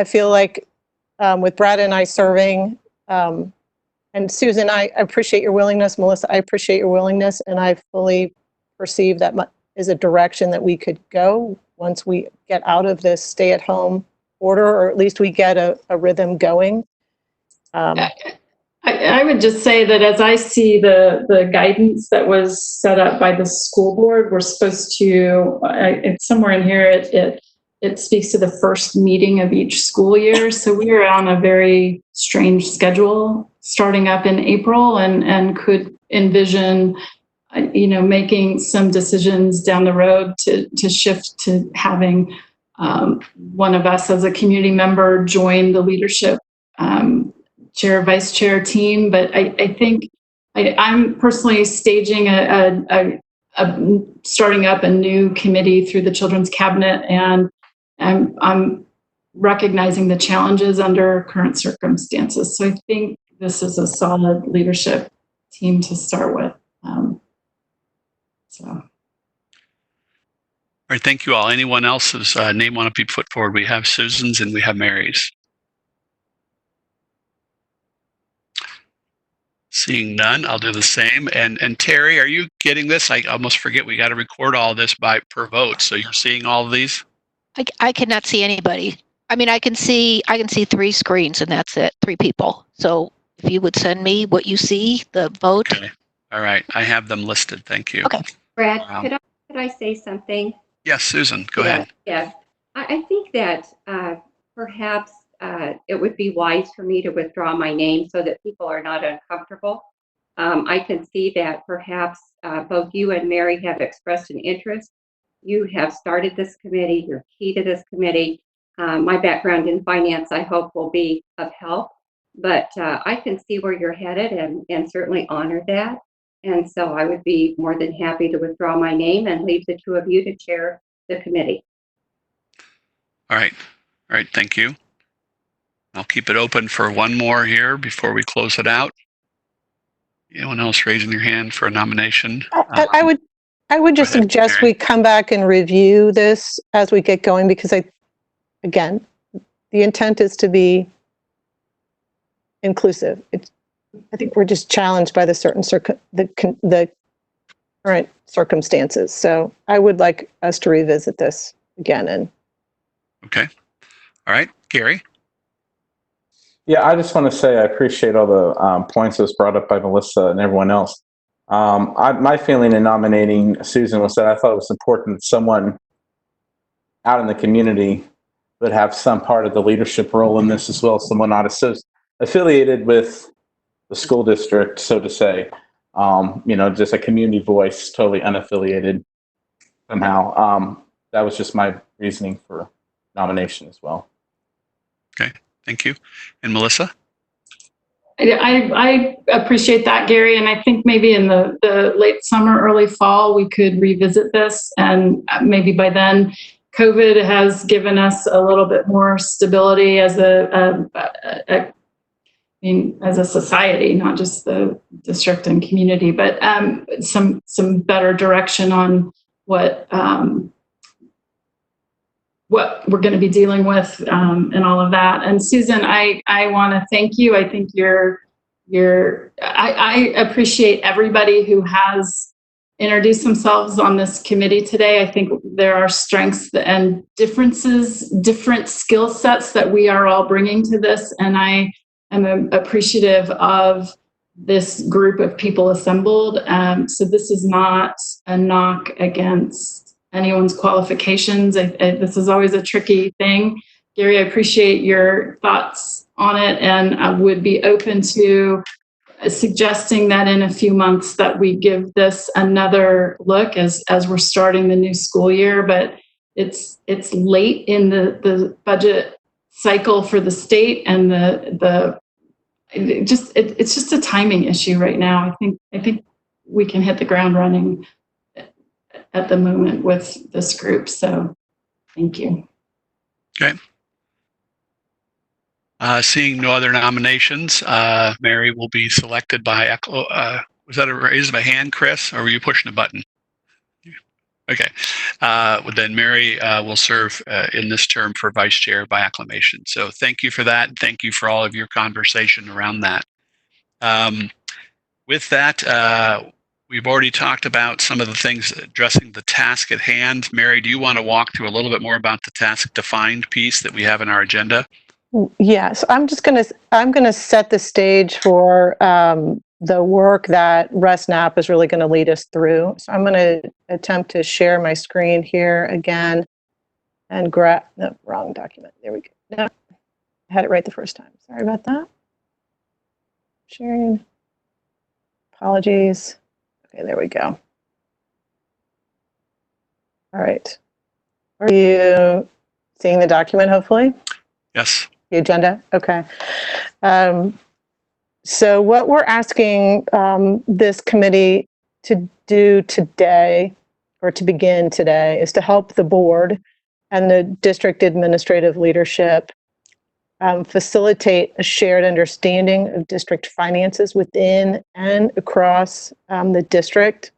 feel like with Brad and I serving, and Susan, I appreciate your willingness. Melissa, I appreciate your willingness, and I fully perceive that is a direction that we could go once we get out of this stay-at-home order, or at least we get a rhythm going. I would just say that as I see the guidance that was set up by the school board, we're supposed to, it's somewhere in here, it speaks to the first meeting of each school year. So we are on a very strange schedule starting up in April, and could envision, making some decisions down the road to shift to having one of us as a community member join the leadership chair, vice chair team. But I think I'm personally staging starting up a new committee through the Children's Cabinet, and I'm recognizing the challenges under current circumstances. So I think this is a solid leadership team to start with. All right, thank you all. Anyone else's name want to be put forward? We have Susan's and we have Mary's. Seeing none, I'll do the same. And Terry, are you getting this? I almost forget we got to record all this per vote. So you're seeing all of these? I cannot see anybody. I mean, I can see 3 screens, and that's it, 3 people. So if you would send me what you see, the vote. Okay. All right, I have them listed. Thank you. Okay. Brad, could I say something? Yes, Susan, go ahead. Yeah, I think that perhaps it would be wise for me to withdraw my name so that people are not uncomfortable. I can see that perhaps both you and Mary have expressed an interest. You have started this committee. You're key to this committee. My background in finance, I hope, will be of help. But I can see where you're headed and certainly honor that. And so I would be more than happy to withdraw my name and leave the 2 of you to chair the committee. All right. Thank you. I'll keep it open for one more here before we close it out. Anyone else raising your hand for a nomination? I would just suggest Mary. we come back and review this as we get going, because again, the intent is to be inclusive. I think we're just challenged by the current circumstances. So I would like us to revisit this again. Okay. All right, Gary. Yeah, I just want to say I appreciate all the points that was brought up by Melissa and everyone else. My feeling in nominating Susan was that I thought it was important that someone out in the community would have some part of the leadership role in this as well, someone not affiliated with the school district, so to say. Just a community voice, totally unaffiliated somehow. That was just my reasoning for nomination as well. Okay, thank you. And Melissa? I appreciate that, Gary, and I think maybe in the late summer, early fall, we could revisit this, and maybe by then, COVID has given us a little bit more stability as as a society, not just the district and community, but some better direction on what we're going to be dealing with and all of that. And Susan, I want to thank you. I think I appreciate everybody who has introduced themselves on this committee today. I think there are strengths and differences, different skill sets that we are all bringing to this. And I am appreciative of this group of people assembled. So this is not a knock against anyone's qualifications. This is always a tricky thing. Gary, I appreciate your thoughts on it, and I would be open to suggesting that in a few months that we give this another look as we're starting the new school year. But it's late in the budget cycle for the state, and it's just a timing issue right now. I think we can hit the ground running at the moment with this group. So thank you. Okay. Seeing no other nominations, Mary will be selected by was that a raise of a hand, Chris, or were you pushing a button? Okay. Then Mary will serve in this term for vice chair by acclamation. So thank you for that. And thank you for all of your conversation around that. With that, we've already talked about some of the things addressing the task at hand. Mary, do you want to walk through a little bit more about the task defined piece that we have in our agenda? Yes, I'm going to set the stage for the work that Russ Snap is really going to lead us through. So I'm going to attempt to share my screen here again and grab the wrong document. There we go. No, I had it right the first time. Sorry about that. Sharing. Apologies. Okay, there we go. All right. Are you seeing the document, hopefully? Yes. The agenda? Okay. So what we're asking this committee to do today, or to begin today, is to help the board and the district administrative leadership facilitate a shared understanding of district finances within and across the district.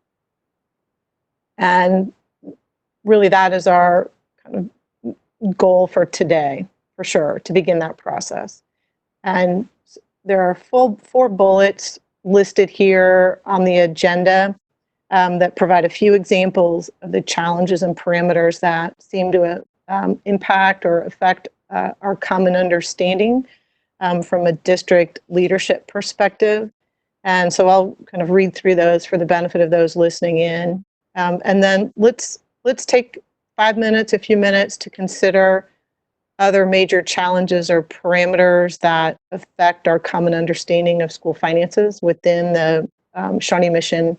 And really that is our kind of goal for today, for sure, to begin that process. And there are four bullets listed here on the agenda that provide a few examples of the challenges and parameters that seem to impact or affect our common understanding from a district leadership perspective. And so I'll kind of read through those for the benefit of those listening in. And then let's take a few minutes to consider other major challenges or parameters that affect our common understanding of school finances within the Shawnee Mission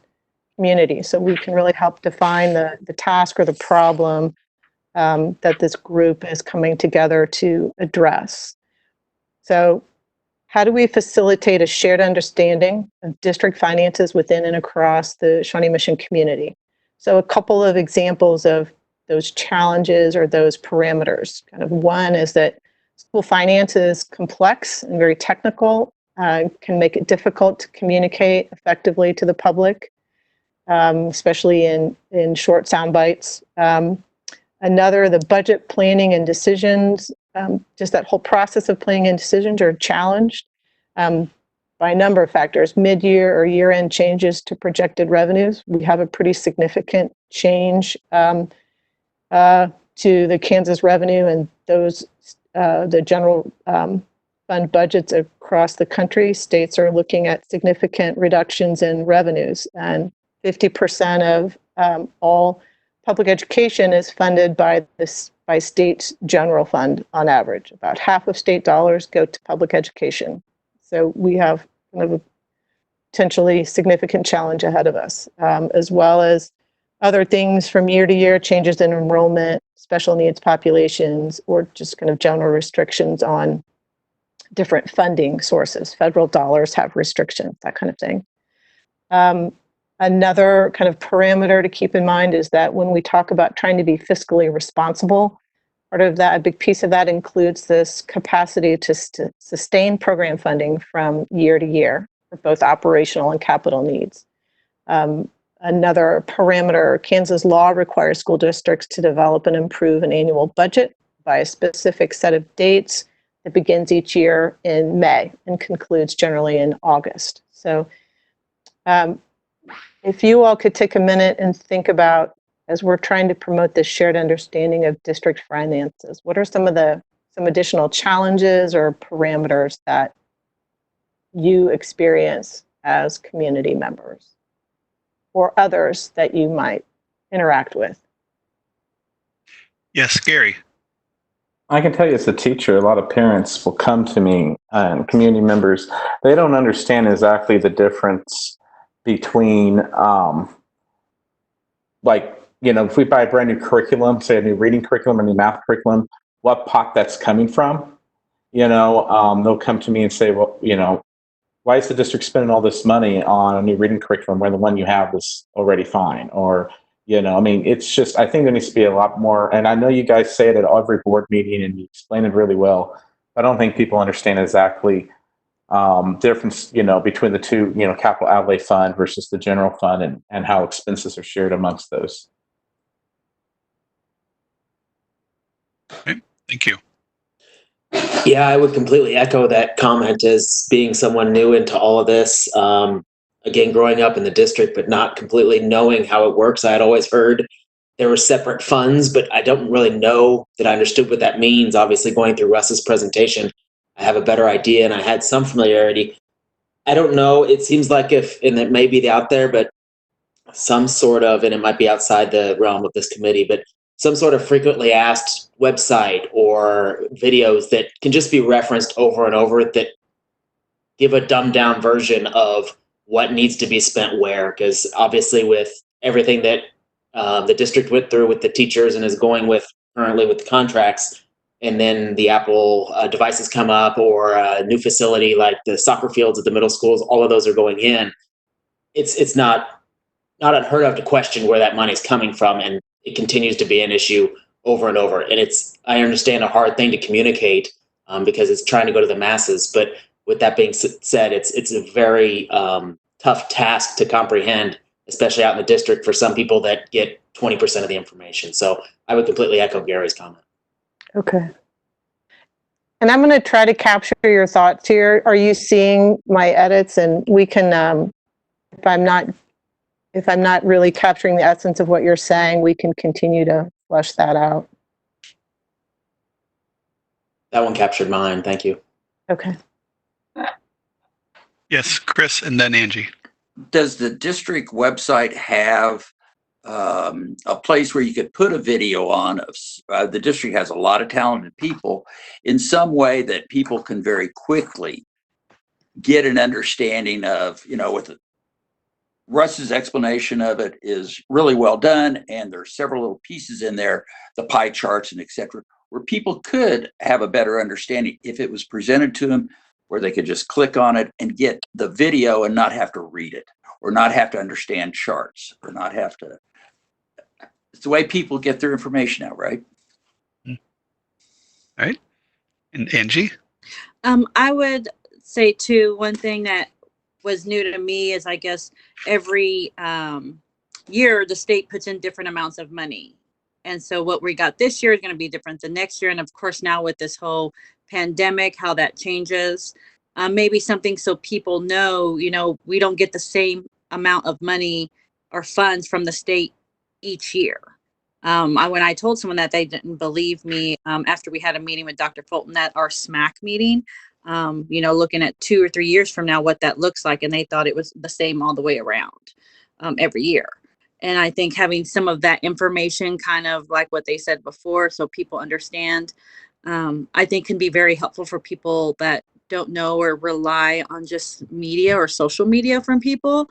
community. So we can really help define the task or the problem that this group is coming together to address. So how do we facilitate a shared understanding of district finances within and across the Shawnee Mission community? So a couple of examples of those challenges or those parameters. Kind of one is that school finance is complex and very technical, can make it difficult to communicate effectively to the public, especially in short sound bites. Another, the budget planning and decisions, just that whole process of planning and decisions are challenged by a number of factors. Mid-year or year-end changes to projected revenues. We have a pretty significant change to the Kansas revenue and those the general fund budgets across the country. States are looking at significant reductions in revenues, and 50% of all public education is funded by state's general fund on average. About half of state dollars go to public education. So we have kind of a potentially significant challenge ahead of us, as well as other things from year to year, changes in enrollment, special needs populations, or just kind of general restrictions on different funding sources. Federal dollars have restrictions, that kind of thing. Another kind of parameter to keep in mind is that when we talk about trying to be fiscally responsible, part of that, a big piece of that includes this capacity to sustain program funding from year to year for both operational and capital needs. Another parameter, Kansas law requires school districts to develop and improve an annual budget by a specific set of dates that begins each year in May and concludes generally in August. So if you all could take a minute and think about, as we're trying to promote this shared understanding of district finances, what are some additional challenges or parameters that you experience as community members or others that you might interact with? Yes, Gary. I can tell you as a teacher, a lot of parents will come to me and community members, they don't understand exactly the difference between, if we buy a brand new curriculum, say a new reading curriculum or new math curriculum, what pot that's coming from. They'll come to me and say, well, why is the district spending all this money on a new reading curriculum when the one you have is already fine? Or, it's just, I think there needs to be a lot more, and I know you guys say it at every board meeting and you explain it really well. I don't think people understand exactly difference, between the two, capital outlay fund versus the general fund and how expenses are shared amongst those. Okay, thank you. Yeah, I would completely echo that comment as being someone new into all of this. Again, growing up in the district, but not completely knowing how it works. I had always heard there were separate funds, but I don't really know that I understood what that means. Obviously, going through Russ's presentation, I have a better idea and I had some familiarity. I don't know. It seems like and it may be out there, but some sort of, and it might be outside the realm of this committee, but some sort of frequently asked website or videos that can just be referenced over and over that give a dumbed down version of what needs to be spent where. Because obviously with everything that the district went through with the teachers and is going with currently with the contracts, and then the Apple devices come up or a new facility like the soccer fields at the middle schools, all of those are going in. It's not unheard of to question where that money is coming from, and it continues to be an issue over and over. And I understand, a hard thing to communicate because it's trying to go to the masses. But with that being said, it's a very tough task to comprehend, especially out in the district for some people that get 20% of the information. So I would completely echo Gary's comment. Okay. And I'm going to try to capture your thoughts here. Are you seeing my edits? And we can, if I'm not really capturing the essence of what you're saying, we can continue to flesh that out. That one captured mine. Thank you. Okay. Yes, Chris, and then Angie. Does the district website have a place where you could put a video on? The district has a lot of talented people in some way that people can very quickly get an understanding of, with Russ's explanation of it is really well done, and there's several little pieces in there, the pie charts and etc., where people could have a better understanding if it was presented to them, where they could just click on it and get the video and not have to read it or not have to understand charts or not have to. It's the way people get their information out, right? All right. And Angie? I would say too, one thing that was new to me is I guess every year the state puts in different amounts of money. And so what we got this year is going to be different than next year. And of course, now with this whole pandemic, how that changes, maybe something so people know, we don't get the same amount of money or funds from the state each year. When I told someone that, they didn't believe me after we had a meeting with Dr. Fulton at our SMAC meeting, looking at 2 or 3 years from now, what that looks like. And they thought it was the same all the way around every year. And I think having some of that information, kind of like what they said before, so people understand, I think can be very helpful for people that don't know or rely on just media or social media from people.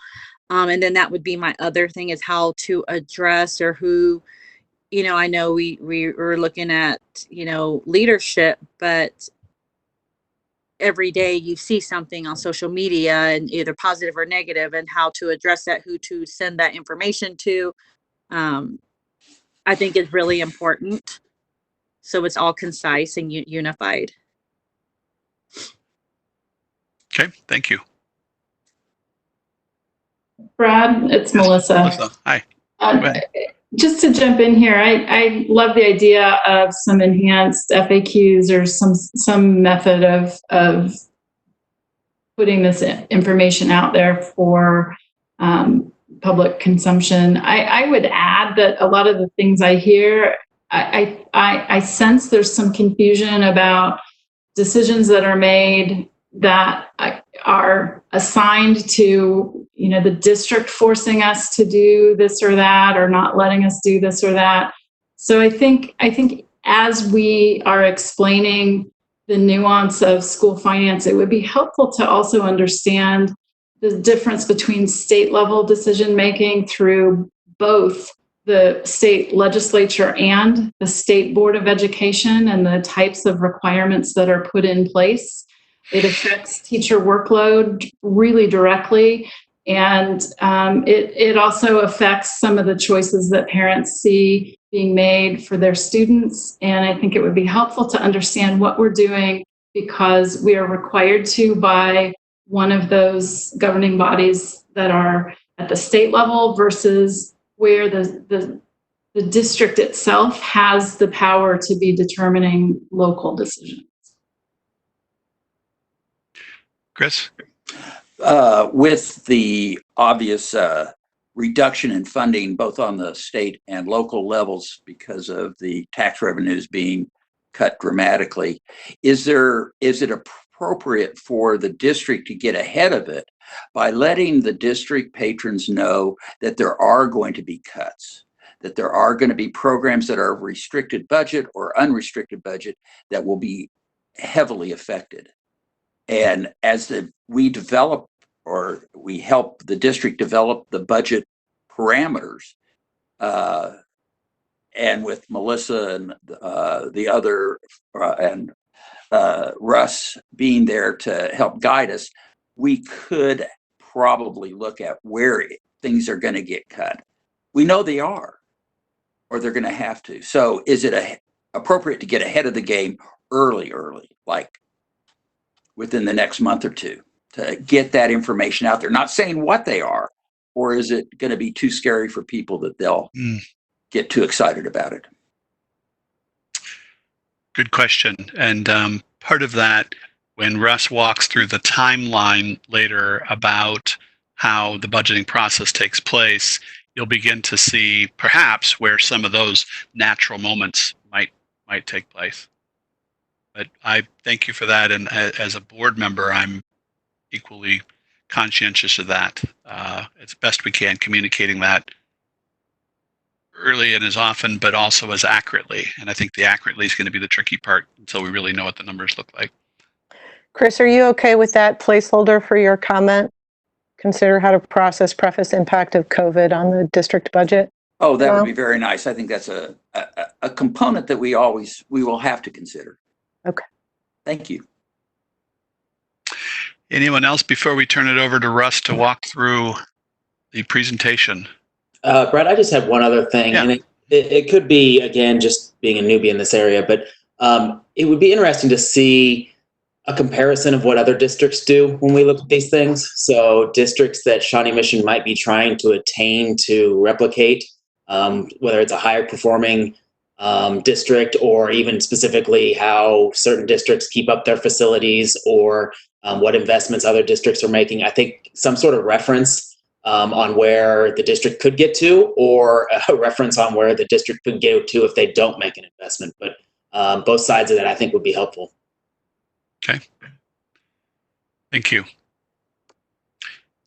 And then that would be my other thing, is how to address or who, I know we were looking at, leadership, but every day you see something on social media and either positive or negative, and how to address that, who to send that information to, I think is really important. So it's all concise and unified. Okay, thank you. Brad, it's Melissa. Melissa, hi. Just to jump in here, I love the idea of some enhanced FAQs or some method of putting this information out there for public consumption. I would add that a lot of the things I hear, I sense there's some confusion about decisions that are made that are assigned to, the district forcing us to do this or that, or not letting us do this or that. So I think as we are explaining the nuance of school finance, it would be helpful to also understand the difference between state level decision making through both the state legislature and the state board of education, and the types of requirements that are put in place. It affects teacher workload really directly, and it also affects some of the choices that parents see being made for their students. And I think it would be helpful to understand what we're doing because we are required to by one of those governing bodies that are at the state level versus where the district itself has the power to be determining local decisions. Chris? With the obvious reduction in funding, both on the state and local levels because of the tax revenues being cut dramatically, is it appropriate for the district to get ahead of it by letting the district patrons know that there are going to be cuts, that there are going to be programs that are restricted budget or unrestricted budget that will be heavily affected? And as we develop, or we help the district develop the budget parameters, and with Melissa and the other and Russ being there to help guide us, we could probably look at where things are going to get cut. We know they are, or they're going to have to. So is it appropriate to get ahead of the game early, like within the next month or two, to get that information out there? Not saying what they are, or is it going to be too scary for people that they'll get too excited about it? Good question. And part of that, when Russ walks through the timeline later about how the budgeting process takes place, you'll begin to see perhaps where some of those natural moments might take place. But I thank you for that. And as a board member, I'm equally conscientious of that. As best we can, communicating that early and as often, but also as accurately. And I think the accurately is going to be the tricky part until we really know what the numbers look like. Chris, are you okay with that placeholder for your comment? Consider how to process preface impact of COVID on the district budget. Oh, that would be very nice. I think that's a component that we will have to consider. Okay. Thank you. Anyone else before we turn it over to Russ to walk through the presentation? Brad, I just have one other thing, and it could be, again, just being a newbie in this area, but it would be interesting to see a comparison of what other districts do when we look at these things. So districts that Shawnee Mission might be trying to attain to replicate, whether it's a higher performing district, or even specifically how certain districts keep up their facilities, or what investments other districts are making. I think some sort of reference on where the district could get to, or a reference on where the district could go to if they don't make an investment. But both sides of that, I think, would be helpful. Okay. Thank you.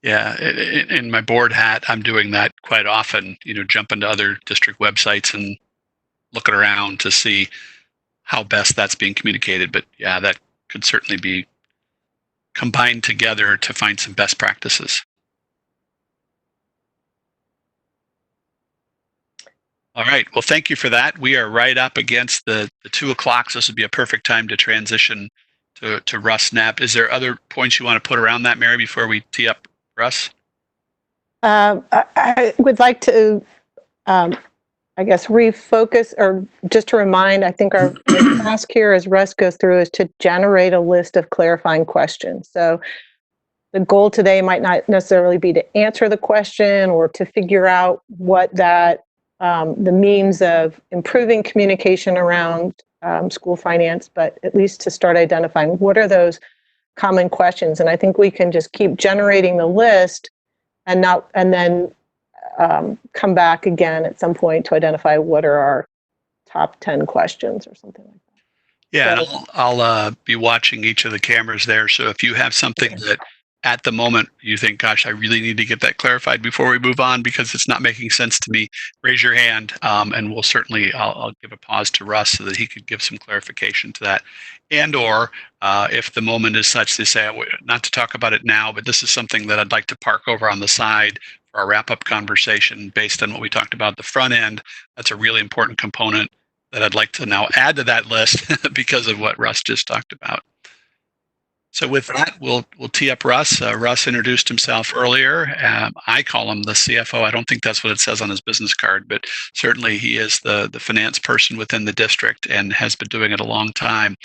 Yeah, in my board hat, I'm doing that quite often, jump into other district websites and looking around to see how best that's being communicated. But yeah, that could certainly be combined together to find some best practices. All right. Well, thank you for that. We are right up against the 2 o'clock. So this would be a perfect time to transition to to Russ Snap. Is there other points you want to put around that, Mary, before we tee up Russ? I would like to, I guess, refocus, or just to remind, I think our task here as Russ goes through is to generate a list of clarifying questions. So the goal today might not necessarily be to answer the question or to figure out what that, the means of improving communication around school finance, but at least to start identifying what are those common questions. And I think we can just keep generating the list and then come back again at some point to identify what are our top 10 questions or something like that. Yeah, and I'll be watching each of the cameras there. So if you have something that at the moment you think, gosh, I really need to get that clarified before we move on because it's not making sense to me, raise your hand, and we'll certainly, I'll give a pause to Russ so that he could give some clarification to that. And or if the moment is such, they say, not to talk about it now, but this is something that I'd like to park over on the side for our wrap-up conversation based on what we talked about at the front end. That's a really important component that I'd like to now add to that list because of what Russ just talked about. So with that, we'll tee up Russ. Russ introduced himself earlier. I call him the CFO. I don't think that's what it says on his business card, but certainly he is the finance person within the district and has been doing it a long time.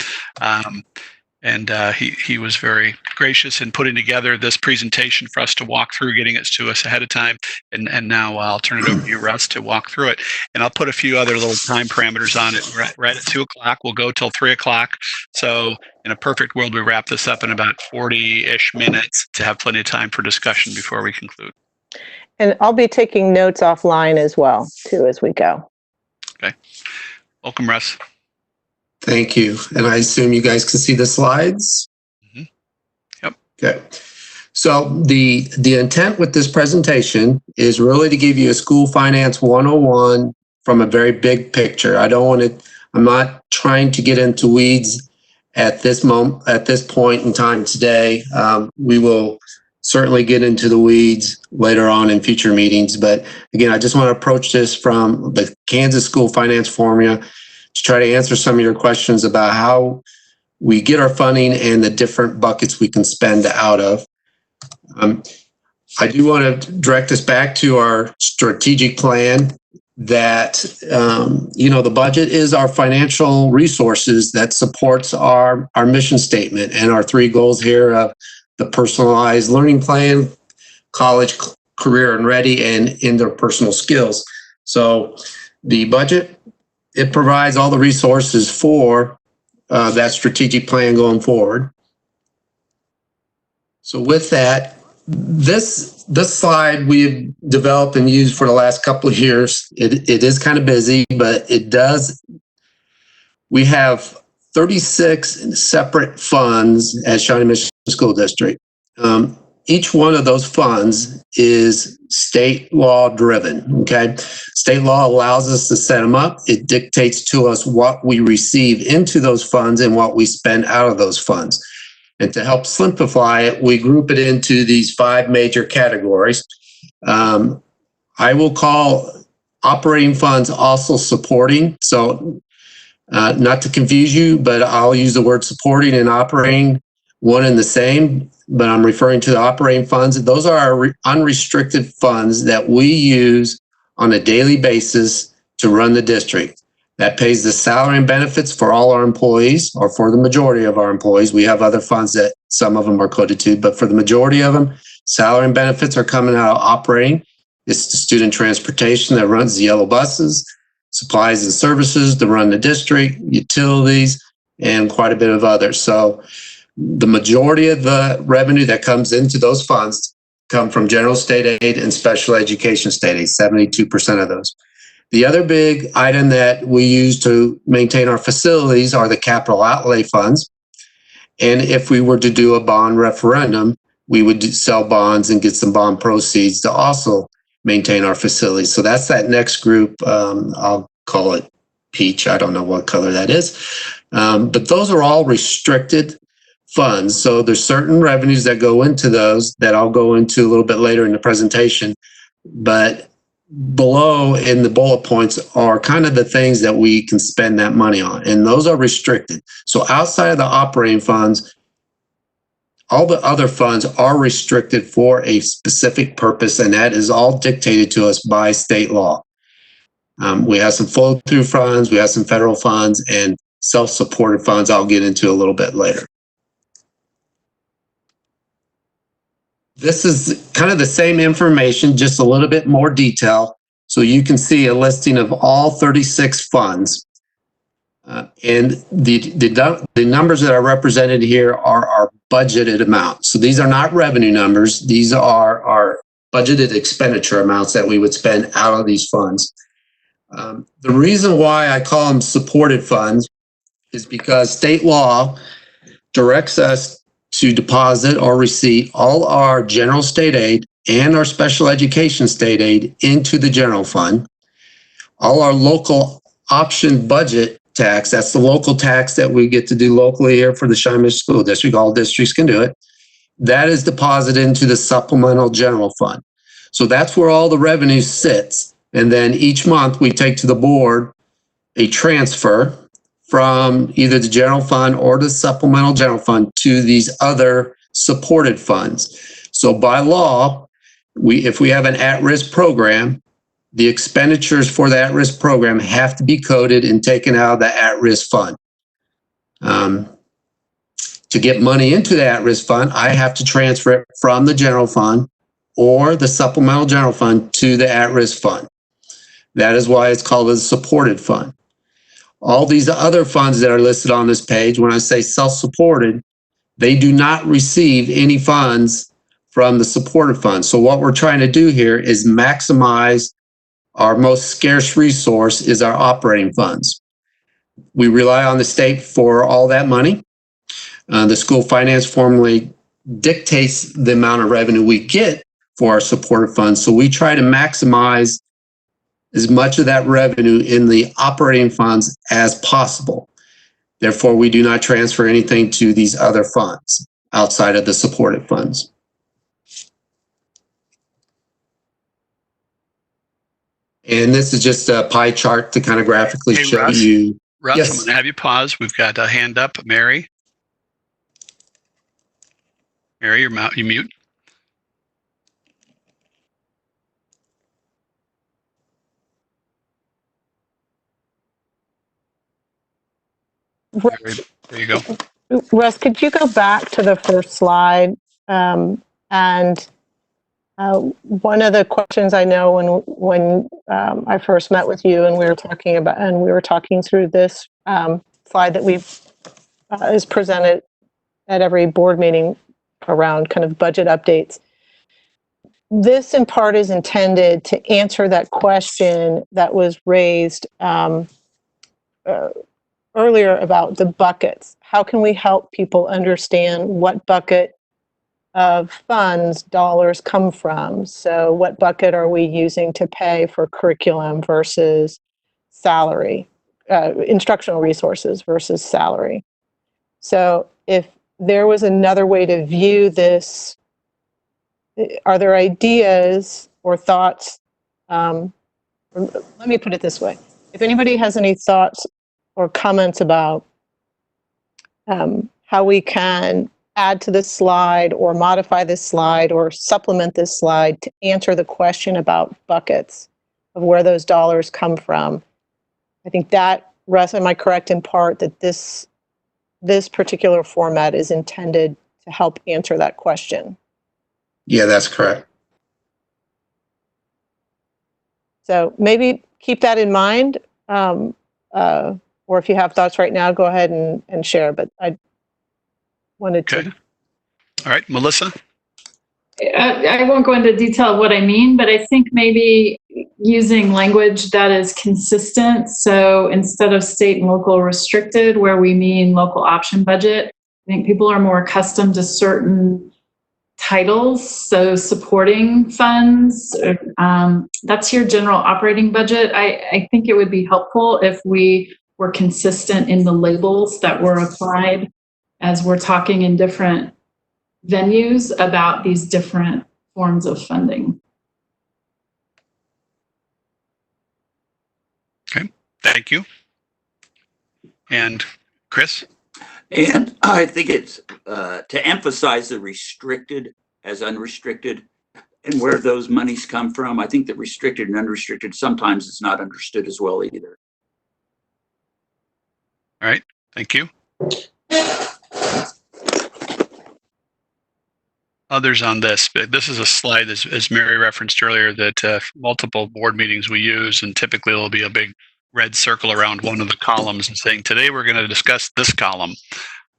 And he was very gracious in putting together this presentation for us to walk through, getting it to us ahead of time. And now I'll turn it over to you, Russ, to walk through it. And I'll put a few other little time parameters on it. Right at 2 o'clock, we'll go till 3 o'clock. So in a perfect world, we wrap this up in about 40-ish minutes to have plenty of time for discussion before we conclude. And I'll be taking notes offline as well, too, as we go. Okay. Welcome, Russ. Thank you. And I assume you guys can see the slides? Mm-hmm. Yep. Okay. So the intent with this presentation is really to give you a school finance 101 from a very big picture. I'm not trying to get into weeds at this moment, at this point in time today. We will certainly get into the weeds later on in future meetings. But again, I just want to approach this from the Kansas school finance formula to try to answer some of your questions about how we get our funding and the different buckets we can spend out of. I do want to direct us back to our strategic plan that, the budget is our financial resources that supports our mission statement and our 3 goals here of the personalized learning plan, college, career, and ready, and interpersonal skills. So the budget, it provides all the resources for that strategic plan going forward. So with that, this slide we've developed and used for the last couple of years. It is kind of busy, but we have 36 separate funds at Shawnee Mission School District. Each one of those funds is state law driven, okay? State law allows us to set them up. It dictates to us what we receive into those funds and what we spend out of those funds. And to help simplify it, we group it into these 5 major categories. I will call operating funds also supporting. So not to confuse you, but I'll use the word supporting and operating one and the same, but I'm referring to the operating funds. Those are our unrestricted funds that we use on a daily basis to run the district. That pays the salary and benefits for all our employees, or for the majority of our employees. We have other funds that some of them are coded to, but for the majority of them, salary and benefits are coming out of operating. It's the student transportation that runs the yellow buses, supplies and services to run the district, utilities, and quite a bit of others. So the majority of the revenue that comes into those funds come from general state aid and special education state aid, 72% of those. The other big item that we use to maintain our facilities are the capital outlay funds. And if we were to do a bond referendum, we would sell bonds and get some bond proceeds to also maintain our facilities. So that's that next group. I'll call it peach. I don't know what color that is. But those are all restricted funds. So there's certain revenues that go into those that I'll go into a little bit later in the presentation. But below in the bullet points are kind of the things that we can spend that money on, and those are restricted. So outside of the operating funds, all the other funds are restricted for a specific purpose, and that is all dictated to us by state law. We have some flow-through funds, we have some federal funds, and self-supported funds I'll get into a little bit later. This is kind of the same information, just a little bit more detail. So you can see a listing of all 36 funds. And the numbers that are represented here are our budgeted amounts. So these are not revenue numbers. These are our budgeted expenditure amounts that we would spend out of these funds. The reason why I call them supported funds is because state law directs us to deposit or receipt all our general state aid and our special education state aid into the general fund. All our local option budget tax, that's the local tax that we get to do locally here for the Shawnee Mission School District, all districts can do it, that is deposited into the supplemental general fund. So that's where all the revenue sits. And then each month we take to the board a transfer from either the general fund or the supplemental general fund to these other supported funds. So by law, if we have an at-risk program, the expenditures for the at-risk program have to be coded and taken out of the at-risk fund. To get money into the at-risk fund, I have to transfer it from the general fund or the supplemental general fund to the at-risk fund. That is why it's called a supported fund. All these other funds that are listed on this page, when I say self-supported, they do not receive any funds from the supported fund. So what we're trying to do here is maximize our most scarce resource is our operating funds. We rely on the state for all that money. The school finance formally dictates the amount of revenue we get for our supported funds. So we try to maximize as much of that revenue in the operating funds as possible. Therefore, we do not transfer anything to these other funds outside of the supported funds. And this is just a pie chart to kind of graphically show Russ, you. Russ, Yes. I'm going to have you pause. We've got a hand up. Mary? Mary, you mute. There you go. Russ, could you go back to the first slide? And one of the questions I know when I first met with you and we were talking through this slide that is presented at every board meeting around kind of budget updates. This in part is intended to answer that question that was raised earlier about the buckets. How can we help people understand what bucket of funds dollars come from? So what bucket are we using to pay for curriculum versus salary, instructional resources versus salary? So if there was another way to view this, are there ideas or thoughts? Let me put it this way. If anybody has any thoughts or comments about how we can add to this slide or modify this slide or supplement this slide to answer the question about buckets of where those dollars come from. I think that, Russ, am I correct in part that this particular format is intended to help answer that question? Yeah, that's correct. So maybe keep that in mind. Or if you have thoughts right now, go ahead and share. But I wanted to. Okay. All right, Melissa? I won't go into detail of what I mean, but I think maybe using language that is consistent. So instead of state and local restricted, where we mean local option budget, I think people are more accustomed to certain titles. So supporting funds, that's your general operating budget. I think it would be helpful if we were consistent in the labels that were applied as we're talking in different venues about these different forms of funding. Thank you. And Chris? And I think it's to emphasize the restricted as unrestricted and where those monies come from. I think that restricted and unrestricted, sometimes it's not understood as well either. All right. Thank you. Others on this, but this is a slide, as Mary referenced earlier, that multiple board meetings we use, and typically there'll be a big red circle around one of the columns and saying, today we're going to discuss this column.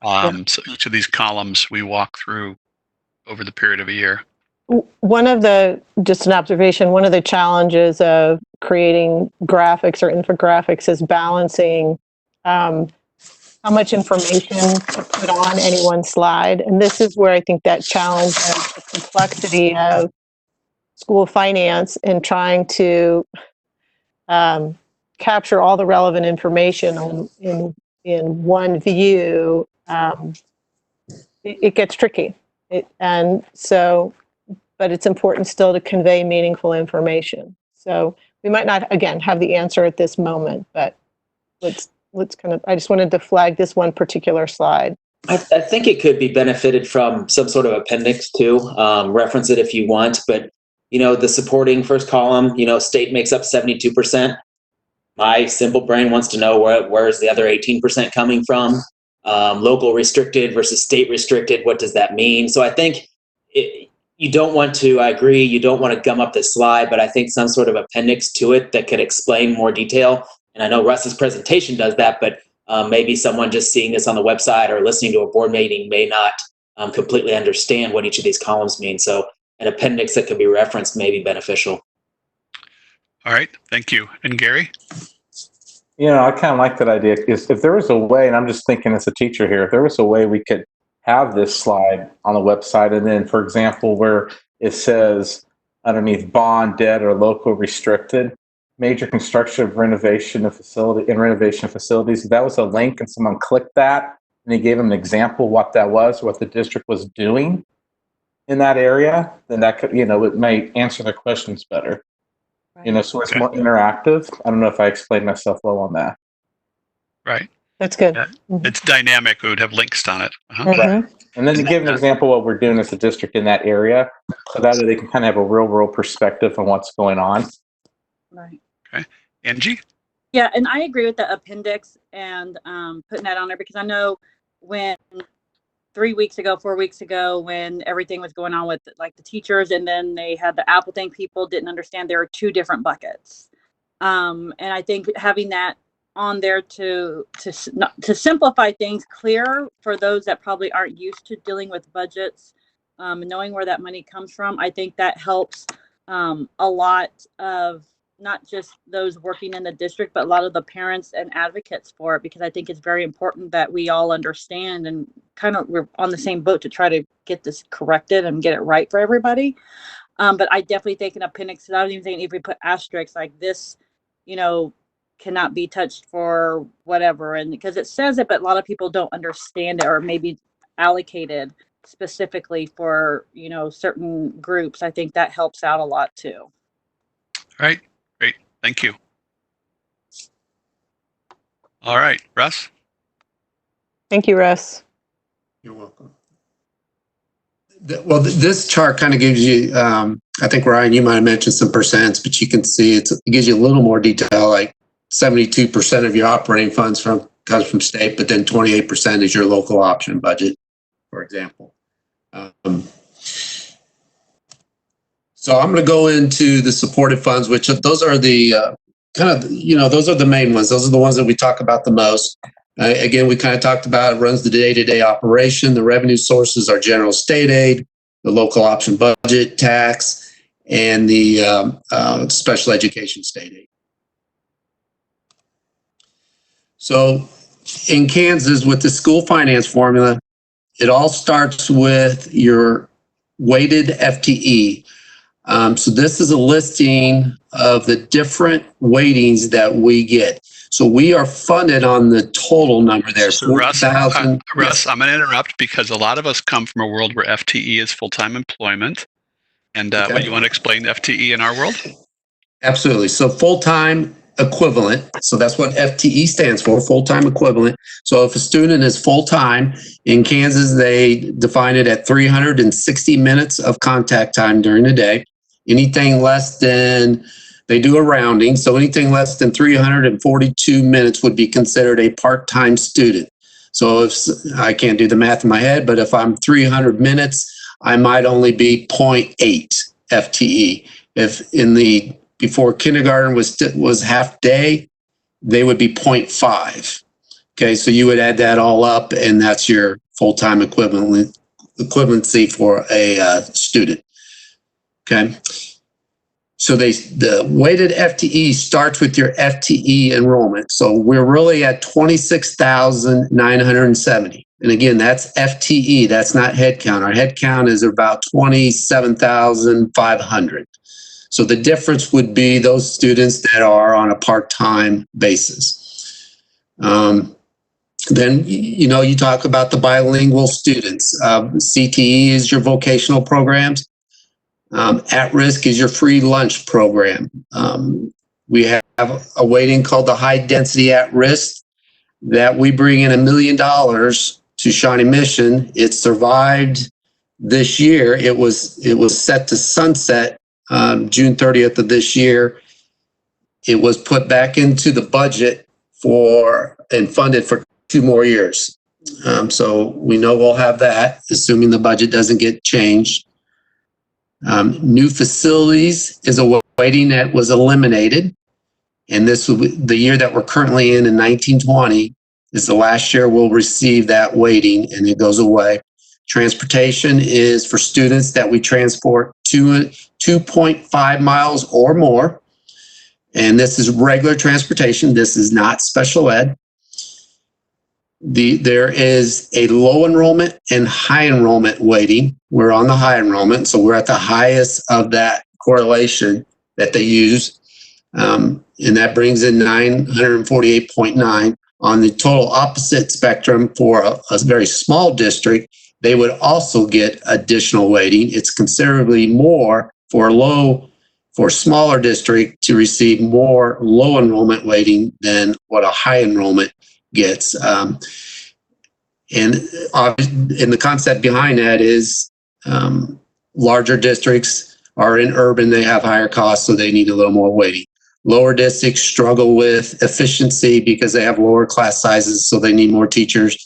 So each of these columns we walk through over the period of a year. Just an observation, one of the challenges of creating graphics or infographics is balancing how much information to put on any one slide. And this is where I think that challenge of the complexity of school finance and trying to capture all the relevant information in one view, it gets tricky. But it's important still to convey meaningful information. So we might not, again, have the answer at this moment, but let's kind of, I just wanted to flag this one particular slide. I think it could be benefited from some sort of appendix too. Reference it if you want, but the supporting first column, state makes up 72%. My simple brain wants to know where is the other 18% coming from? Local restricted versus state restricted. What does that mean? So I think you don't want to, I agree, you don't want to gum up this slide, but I think some sort of appendix to it that could explain more detail. And I know Russ's presentation does that, but maybe someone just seeing this on the website or listening to a board meeting may not completely understand what each of these columns mean. So an appendix that could be referenced may be beneficial. All right, thank you. And Gary? I kind of like that idea. If there was a way, and I'm just thinking as a teacher here, if there was a way we could have this slide on the website, and then, for example, where it says underneath bond, debt, or local restricted, major construction of renovation of facilities, if that was a link and someone clicked that and they gave them an example of what that was, what the district was doing in that area, then that could, it may answer their questions better. Right. So it's more interactive. I don't know if I explained myself well on that. Right. That's good. Yeah. It's dynamic. We would have links on it. Right. And then to give an example of what we're doing as a district in that area, so that they can kind of have a real world perspective on what's going on. Right. Okay. Angie? Yeah, and I agree with the appendix and putting that on there, because I know when 4 weeks ago, when everything was going on with like the teachers, and then they had the Apple thing, people didn't understand there are two different buckets. And I think having that on there to simplify things clear for those that probably aren't used to dealing with budgets, knowing where that money comes from, I think that helps a lot of not just those working in the district, but a lot of the parents and advocates for it, because I think it's very important that we all understand and kind of we're on the same boat to try to get this corrected and get it right for everybody. But I definitely think an appendix, I don't even think if we put asterisks like this, cannot be touched for whatever. And because it says it, but a lot of people don't understand it, or maybe allocated specifically for, certain groups. I think that helps out a lot too. All right. Great. Thank you. All right. Russ? Thank you, Russ. You're welcome. Well, this chart kind of gives you, I think, Ryan, you might have mentioned some percents, but you can see it gives you a little more detail, like 72% of your operating funds comes from state, but then 28% is your local option budget, for example. So I'm going to go into the supported funds, which those are the those are the main ones. Those are the ones that we talk about the most. Again, we kind of talked about it runs the day-to-day operation. The revenue sources are general state aid, the local option budget, tax, and the special education state aid. So in Kansas, with the school finance formula, it all starts with your weighted FTE. So this is a listing of the different weightings that we get. So we are funded on the total number there. So Russ, I'm going to interrupt because a lot of us come from a world where FTE is full-time employment. And would you want to explain FTE in our world? Absolutely. So full-time equivalent. So that's what FTE stands for, full-time equivalent. So if a student is full-time, in Kansas, they define it at 360 minutes of contact time during the day. Anything less than, they do a rounding, so anything less than 342 minutes would be considered a part-time student. So if, I can't do the math in my head, but if I'm 300 minutes, I might only be 0.8 FTE. If in the, before kindergarten was half day, they would be 0.5. Okay, so you would add that all up, and that's your full-time equivalency for a student. Okay, so the weighted FTE starts with your FTE enrollment. So we're really at 26,970. And again, that's FTE, that's not head count. Our head count is about 27,500. So the difference would be those students that are on a part-time basis. Then, you know, you talk about the bilingual students. CTE is your vocational programs. At risk is your free lunch program. We have a weighting called the high density at risk that we bring in $1 million to Shawnee Mission. It survived this year. It was set to sunset June 30th of this year. It was put back into the budget and funded for 2 more years. So we know we'll have that, assuming the budget doesn't get changed. New facilities is a weighting that was eliminated. And this will be the year that we're currently in 1920 is the last year we'll receive that weighting, and it goes away. Transportation is for students that we transport 2.5 miles or more. And this is regular transportation. This is not special ed. There is a low enrollment and high enrollment weighting. We're on the high enrollment, so we're at the highest of that correlation that they use. And that brings in 948.9. On the total opposite spectrum for a very small district, they would also get additional weighting. It's considerably more for a smaller district to receive more low enrollment weighting than what a high enrollment gets. And the concept behind that is larger districts are in urban, they have higher costs, so they need a little more weighting. Lower districts struggle with efficiency because they have lower class sizes, so they need more teachers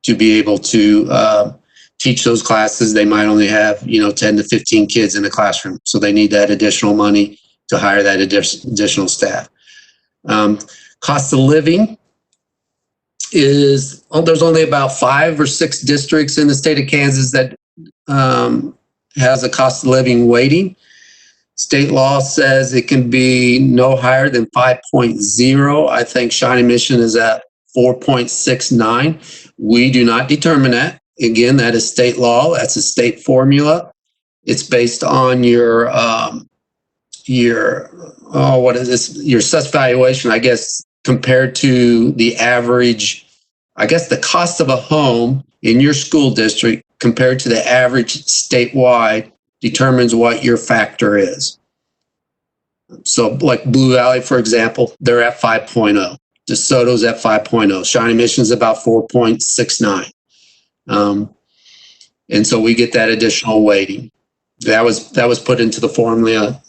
to be able to teach those classes. They might only have 10 to 15 kids in the classroom, so they need that additional money to hire that additional staff. Cost of living is, there's only about 5 or 6 districts in the state of Kansas that has a cost of living weighting. State law says it can be no higher than 5.0. I think Shawnee Mission is at 4.69. We do not determine that. Again, that is state law. That's a state formula. It's based on your assessed valuation, I guess, compared to the average, I guess the cost of a home in your school district compared to the average statewide determines what your factor is. So like Blue Valley, for example, they're at 5.0. DeSoto's at 5.0. Shawnee Mission's about 4.69. And so we get that additional weighting. That was put into the formula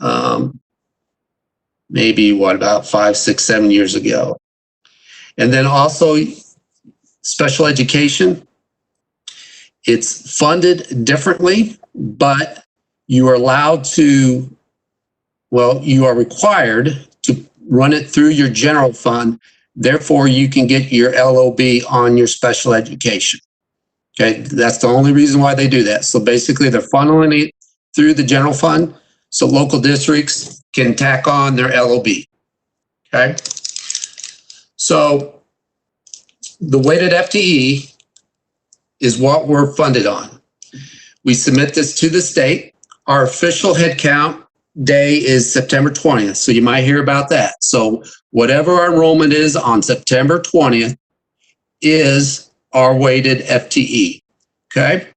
maybe about 5, 6, 7 years ago. And then also special education. It's funded differently, but you are allowed to, you are required to run it through your general fund. Therefore, you can get your LOB on your special education. Okay, that's the only reason why they do that. So basically, they're funneling it through the general fund so local districts can tack on their LOB. Okay, so the weighted FTE is what we're funded on. We submit this to the state. Our official headcount day is September 20th, so you might hear about that. So whatever our enrollment is on September 20th is our weighted FTE, okay?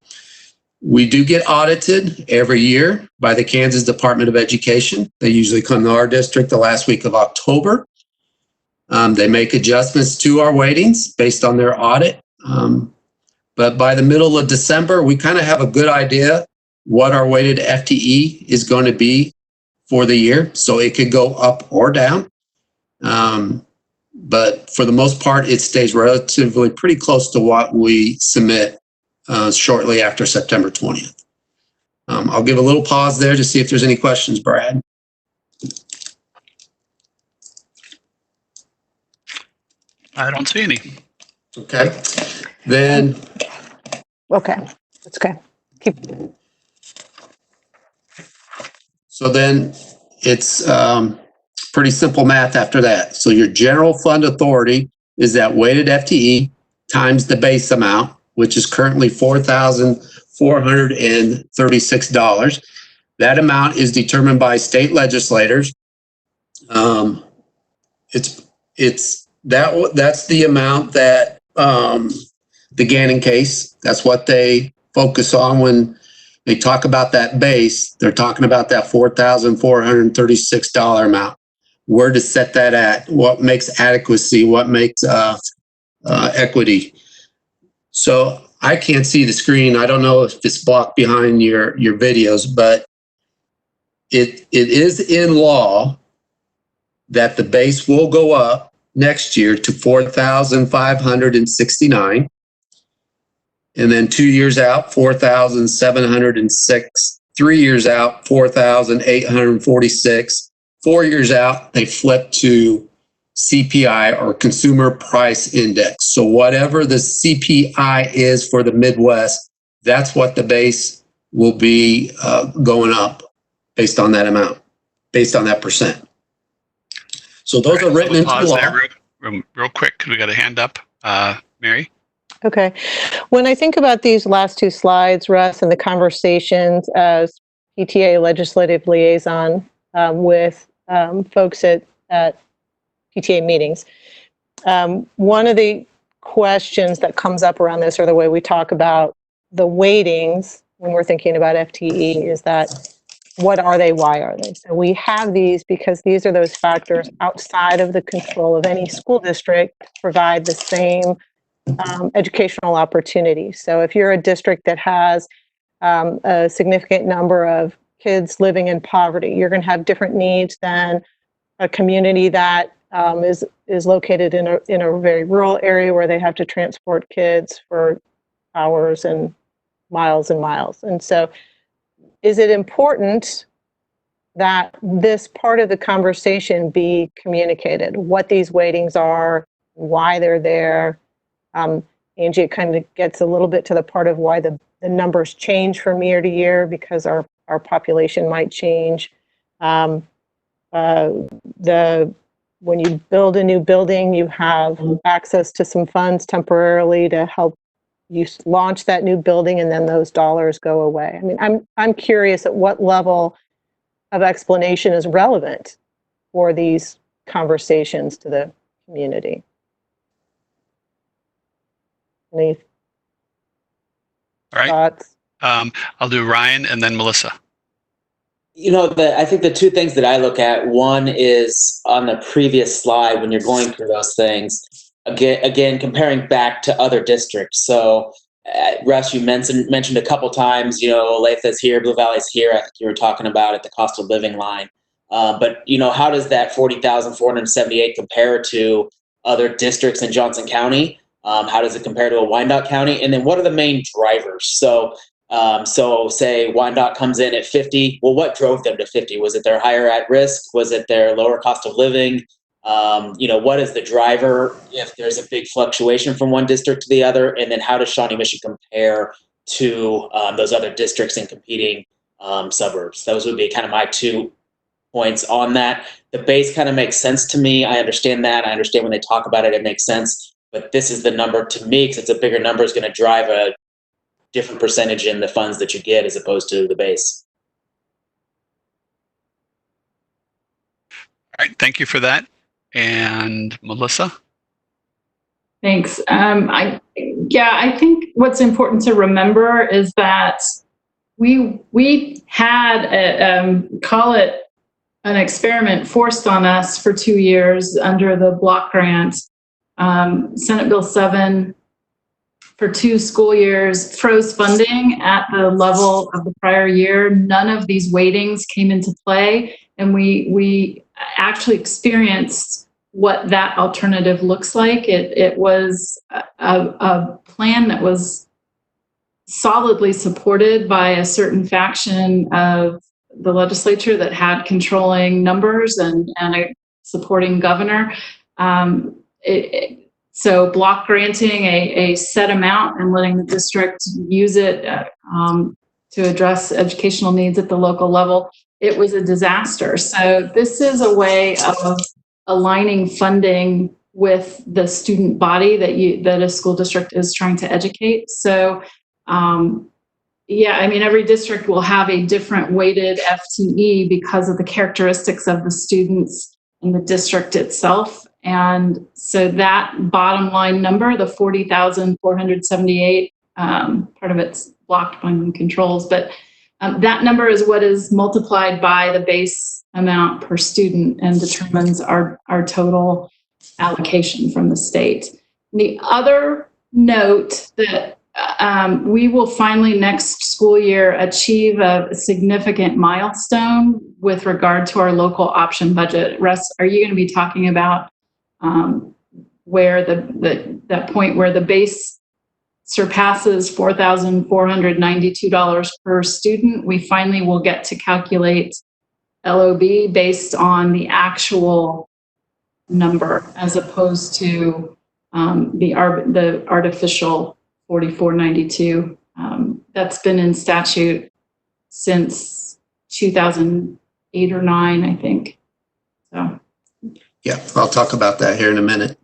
We do get audited every year by the Kansas Department of Education. They usually come to our district the last week of October. They make adjustments to our weightings based on their audit. But by the middle of December, we kind of have a good idea what our weighted FTE is going to be for the year. So it could go up or down. But for the most part, it stays relatively pretty close to what we submit shortly after September 20th. I'll give a little pause there to see if there's any questions, Brad. I don't see any. Okay. Then. Okay, that's okay. Keep. So then it's pretty simple math after that. So your general fund authority is that weighted FTE times the base amount, which is currently $4,436. That amount is determined by state legislators. That's the amount that the Gannon case, that's what they focus on when they talk about that base. They're talking about that $4,436 amount. Where to set that at? What makes adequacy? What makes equity? So I can't see the screen. I don't know if it's blocked behind your videos, but it is in law that the base will go up next year to $4,569. And then 2 years out, 4,706. 3 years out, 4,846. 4 years out, they flip to CPI, or Consumer Price Index. So whatever the CPI is for the Midwest, that's what the base will be going up based on that amount, based on that percent. So those are written into law. There real quick, because we got a hand up. Mary? Okay. When I think about these last two slides, Russ, and the conversations as PTA legislative liaison with folks at PTA meetings, one of the questions that comes up around this, or the way we talk about the weightings when we're thinking about FTE, is that what are they? Why are they? So we have these because these are those factors outside of the control of any school district to provide the same educational opportunities. So if you're a district that has a significant number of kids living in poverty, you're going to have different needs than a community that is located in a very rural area where they have to transport kids for hours and miles and miles. And so is it important that this part of the conversation be communicated, what these weightings are, why they're there? Angie, it kind of gets a little bit to the part of why the numbers change from year to year because our population might change. When you build a new building, you have access to some funds temporarily to help you launch that new building, and then those dollars go away. I mean, I'm curious at what level of explanation is relevant for these conversations to the community. Any thoughts? I'll do Ryan and then Melissa. You know, I think the two things that I look at, one is on the previous slide when you're going through those things, again comparing back to other districts. So Russ, you mentioned a couple times, you know, Atha's here, Blue Valley's here. I think you were talking about at the cost of living line. But, you know, how does that 40,478 compare to other districts in Johnson County? How does it compare to a Wyandotte County? And then what are the main drivers? So say Wyandotte comes in at 50. Well, what drove them to 50? Was it their higher at risk? Was it their lower cost of living? You know, what is the driver if there's a big fluctuation from one district to the other? And then how does Shawnee Mission compare to those other districts in competing suburbs? Those would be kind of my 2 points on that. The base kind of makes sense to me. I understand that. I understand when they talk about it, it makes sense. But this is the number to me, because it's a bigger number, is going to drive a different percentage in the funds that you get as opposed to the base. All right, thank you for that. And Melissa? Thanks. I think what's important to remember is that we had call it an experiment forced on us for 2 years under the block grant. Senate Bill 7 for 2 school years froze funding at the level of the prior year. None of these weightings came into play, and we actually experienced what that alternative looks like. It was a plan that was solidly supported by a certain faction of the legislature that had controlling numbers and a supporting governor. So block granting a set amount and letting the district use it to address educational needs at the local level, it was a disaster. So this is a way of aligning funding with the student body that a school district is trying to educate. So yeah, I mean, every district will have a different weighted FTE because of the characteristics of the students in the district itself. And so that bottom line number, the 40,478, part of it's blocked by controls, but that number is what is multiplied by the base amount per student and determines our total allocation from the state. The other note that we will finally next school year achieve a significant milestone with regard to our local option budget. Russ, are you going to be talking about where that point where the base surpasses $4,492 per student? We finally will get to calculate LOB based on the actual number as opposed to the artificial 4492. That's been in statute since 2008 or 9, I think. So. Yeah, I'll talk about that here in a minute.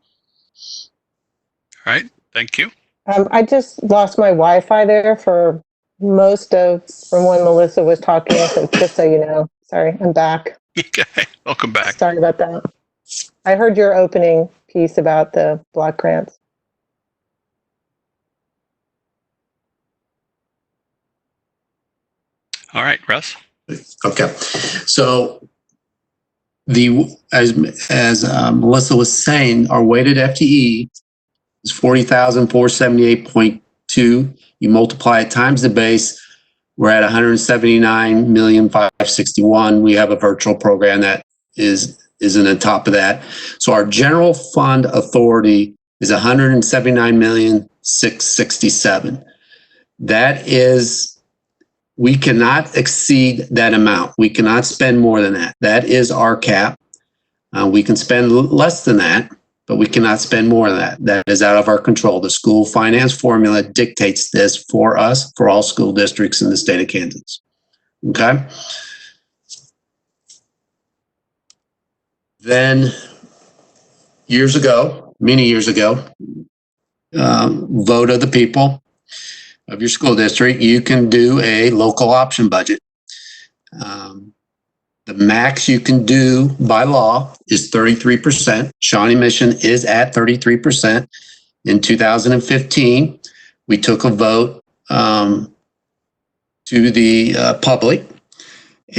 All right, thank you. I just lost my Wi-Fi there for most of from when Melissa was talking. So just so you know, sorry, I'm back. Okay, welcome back. Sorry about that. I heard your opening piece about the block grants. All right, Russ. Okay, so as Melissa was saying, our weighted FTE is 40,478.2. You multiply it times the base, we're at 179,561,000. We have a virtual program that is on top of that. So our general fund authority is 179,667,000. That is, we cannot exceed that amount. We cannot spend more than that. That is our cap. We can spend less than that, but we cannot spend more than that. That is out of our control. The school finance formula dictates this for us, for all school districts in the state of Kansas. Okay? Then years ago, many years ago, vote of the people of your school district, you can do a local option budget. The max you can do by law is 33%. Shawnee Mission is at 33%. In 2015, we took a vote to the public,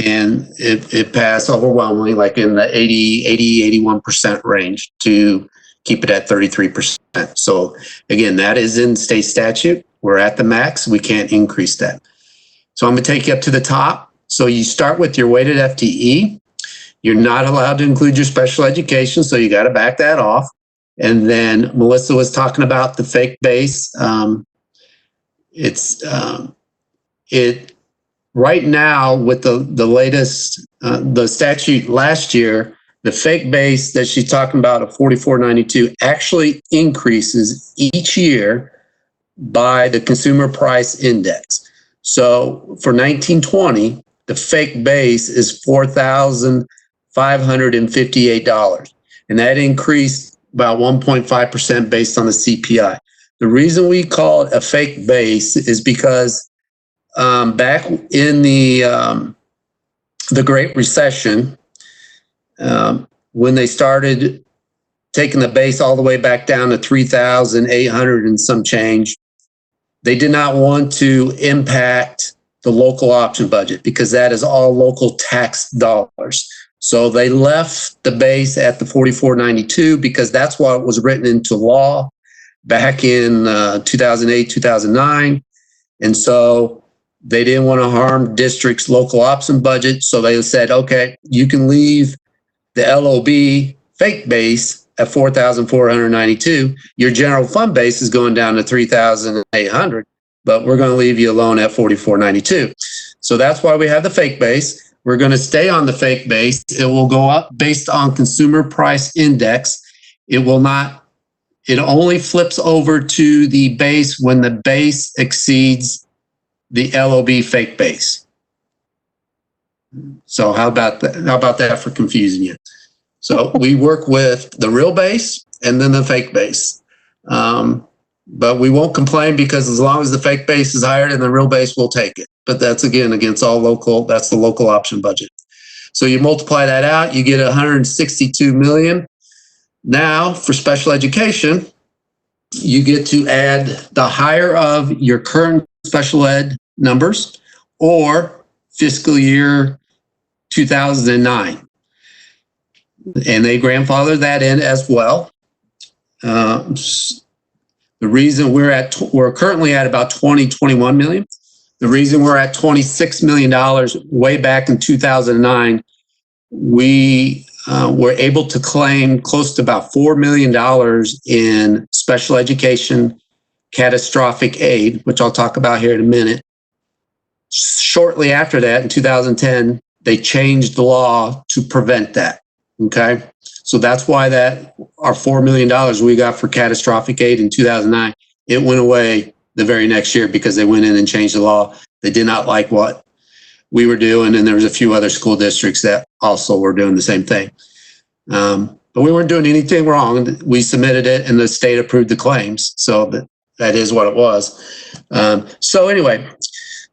and it passed overwhelmingly, like in the 81% range, to keep it at 33%. So again, that is in state statute. We're at the max. We can't increase that. So I'm going to take you up to the top. So you start with your weighted FTE. You're not allowed to include your special education, so you got to back that off. And then Melissa was talking about the fake base. Right now with the latest the statute last year, the fake base that she's talking about of 4492 actually increases each year by the consumer price index. So for 1920, the fake base is $4,558, and that increased about 1.5% based on the CPI. The reason we call it a fake base is because back in the Great Recession, when they started taking the base all the way back down to 3,800 and some change, they did not want to impact the local option budget because that is all local tax dollars. So they left the base at the 4492 because that's what was written into law back in 2008, 2009. And so they didn't want to harm district's local option budget. So they said, okay, you can leave the LOB fake base at 4,492. Your general fund base is going down to 3,800, but we're going to leave you alone at 4,492. So that's why we have the fake base. We're going to stay on the fake base. It will go up based on consumer price index. It will not, it only flips over to the base when the base exceeds the LOB fake base. So how about that? How about that for confusing you? So we work with the real base and then the fake base. But we won't complain because as long as the fake base is higher than the real base, we'll take it. But that's again against all local, that's the local option budget. So you multiply that out, you get 162 million. Now for special education, you get to add the higher of your current special ed numbers or fiscal year 2009. And they grandfather that in as well. The reason we're currently at about 21 million. The reason we're at $26 million way back in 2009, we were able to claim close to about $4 million in special education catastrophic aid, which I'll talk about here in a minute. Shortly after that, in 2010, they changed the law to prevent that. Okay. So that's why that our $4 million we got for catastrophic aid in 2009, it went away the very next year because they went in and changed the law. They did not like what we were doing. And there was a few other school districts that also were doing the same thing. But we weren't doing anything wrong. We submitted it and the state approved the claims. So that is what it was. So anyway,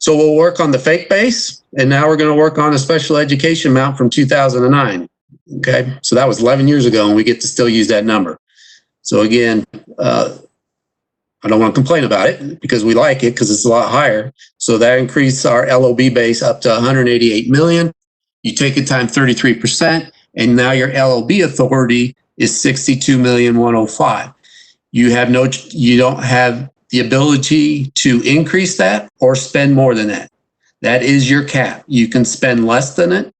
so we'll work on the fake base. And now we're going to work on a special education amount from 2009. Okay, so that was 11 years ago, and we get to still use that number. So again, I don't want to complain about it because we like it because it's a lot higher. So that increased our LOB base up to 188 million. You take it times 33%, and now your LOB authority is 62,105,000. You don't have the ability to increase that or spend more than that. That is your cap. You can spend less than it.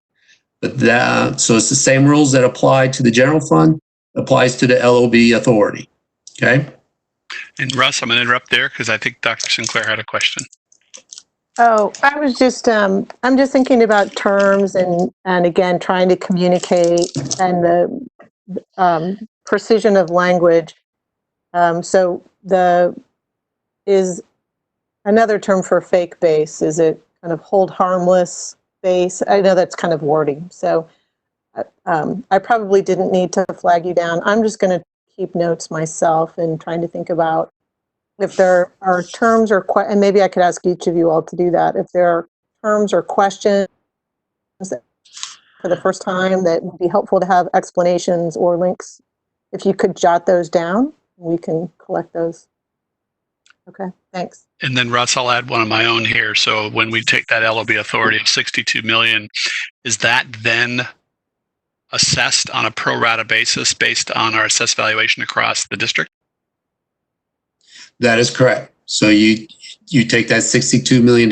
But so it's the same rules that apply to the general fund applies to the LOB authority. Okay. And Russ, I'm going to interrupt there because I think Dr. Sinclair had a question. Oh, I was just, I'm just thinking about terms and again, trying to communicate and the precision of language. So is another term for fake base, is it kind of hold harmless base? I know that's kind of wordy. So I probably didn't need to flag you down. I'm just going to keep notes myself and trying to think about if there are terms or and maybe I could ask each of you all to do that. If there are terms or questions for the first time that would be helpful to have explanations or links, if you could jot those down, we can collect those. Okay, thanks. And then Russ, I'll add one of my own here. So when we take that LOB authority of 62 million, is that then assessed on a pro rata basis based on our assessed valuation across the district? That is correct. So you take that $62 million,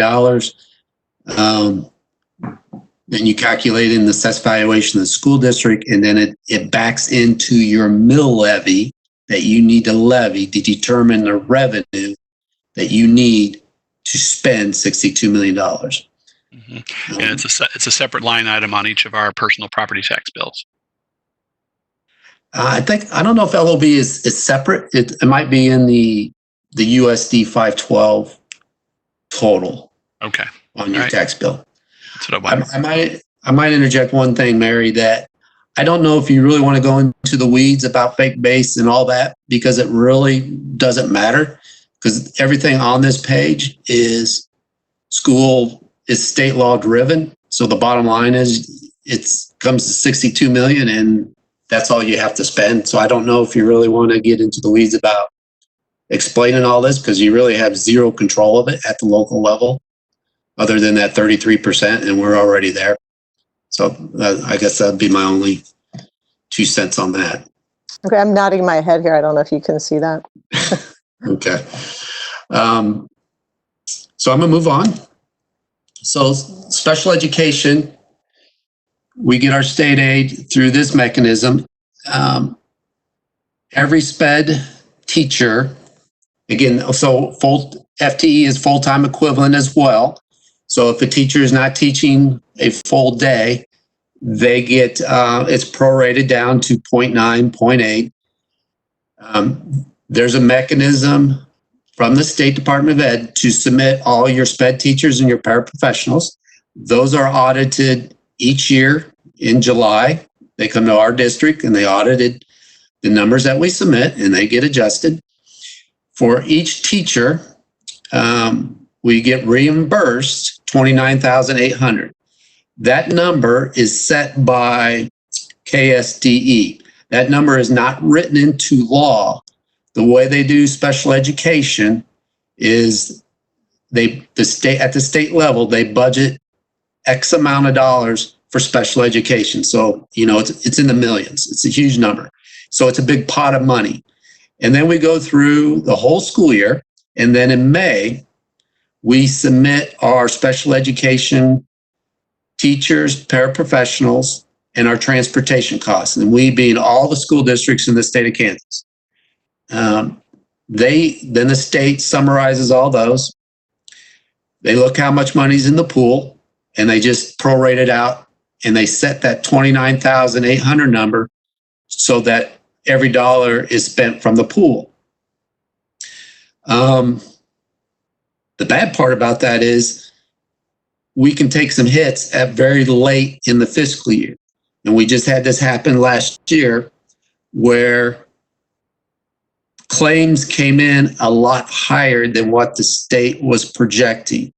then you calculate in the assessed valuation of the school district, and then it backs into your mill levy that you need to levy to determine the revenue that you need to spend $62 million. Mm-hmm. And it's a separate line item on each of our personal property tax bills. I don't know if LOB is separate. It might be in the USD 512 total. Okay. On your tax bill. That's what I want. I might interject one thing, Mary, that I don't know if you really want to go into the weeds about fake base and all that, because it really doesn't matter, because everything on this page is state law driven. So the bottom line is it comes to 62 million and that's all you have to spend. So I don't know if you really want to get into the weeds about explaining all this, because you really have zero control of it at the local level other than that 33%, and we're already there. So I guess that'd be my only 2 cents on that. Okay, I'm nodding my head here. I don't know if you can see that. Okay. So I'm gonna move on. So special education, we get our state aid through this mechanism. Every SPED teacher, again, so full FTE is full-time equivalent as well. So if a teacher is not teaching a full day, they get, it's prorated down to 0.9, 0.8. There's a mechanism from the State Department of Ed to submit all your SPED teachers and your paraprofessionals. Those are audited each year in July. They come to our district and they audited the numbers that we submit and they get adjusted. For each teacher, we get reimbursed $29,800. That number is set by KSDE. That number is not written into law. The way they do special education is at the state level, they budget X amount of dollars for special education. So, it's in the millions. It's a huge number. So it's a big pot of money. And then we go through the whole school year. And then in May, we submit our special education teachers, paraprofessionals, and our transportation costs. And we being all the school districts in the state of Kansas. Then the state summarizes all those. They look how much money's in the pool and they just prorate it out and they set that 29,800 number so that every dollar is spent from the pool. The bad part about that is we can take some hits at very late in the fiscal year. And we just had this happen last year where claims came in a lot higher than what the state was projecting.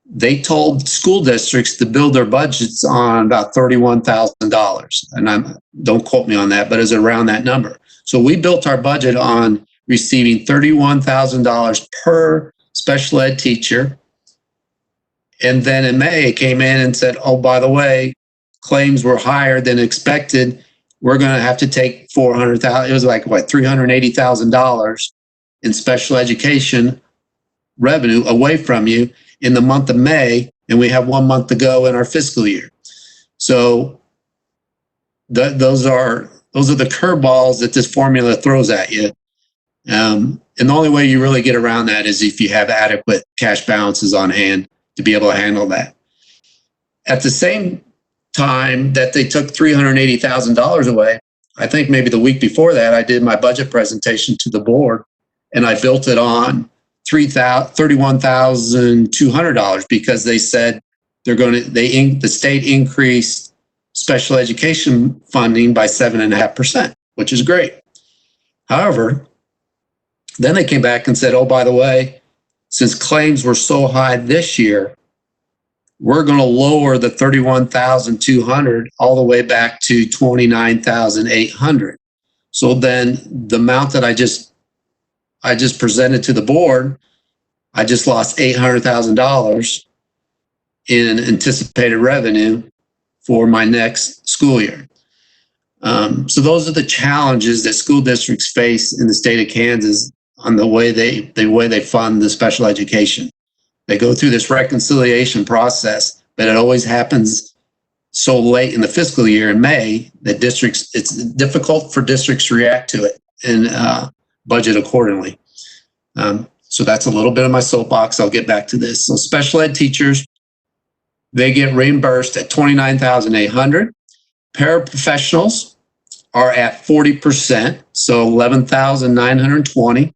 They told school districts to build their budgets on about $31,000. And don't quote me on that, but it's around that number. So we built our budget on receiving $31,000 per special ed teacher. And then in May, it came in and said, oh, by the way, claims were higher than expected. We're going to have to take $400,000. It was like, $380,000 in special education revenue away from you in the month of May. And we have 1 month to go in our fiscal year. So those are the curveballs that this formula throws at you. And the only way you really get around that is if you have adequate cash balances on hand to be able to handle that. At the same time that they took $380,000 away, I think maybe the week before that, I did my budget presentation to the board and I built it on $31,200 because they said the state increased special education funding by 7.5%, which is great. However, then they came back and said, oh, by the way, since claims were so high this year, we're going to lower the 31,200 all the way back to 29,800. So then the amount that I just presented to the board, I just lost $800,000 in anticipated revenue for my next school year. So those are the challenges that school districts face in the state of Kansas on the way they fund the special education. They go through this reconciliation process, but it always happens so late in the fiscal year in May that it's difficult for districts to react to it and budget accordingly. So that's a little bit of my soapbox. I'll get back to this. So special ed teachers, they get reimbursed at $29,800. Paraprofessionals are at 40%, so $11,920.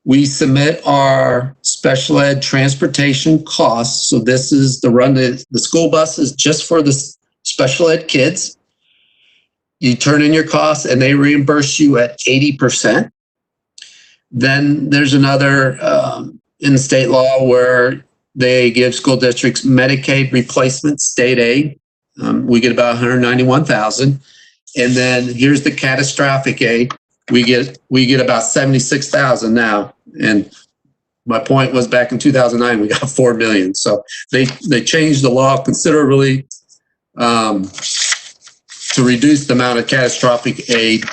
We submit our special ed transportation costs. So this is the school bus is just for the special ed kids. You turn in your costs and they reimburse you at 80%. Then there's another in the state law where they give school districts Medicaid replacement state aid. We get about $191,000. And then here's the catastrophic aid. We get about $76,000 now. And my point was back in 2009, we got 4 million. So they changed the law considerably to reduce the amount of catastrophic aid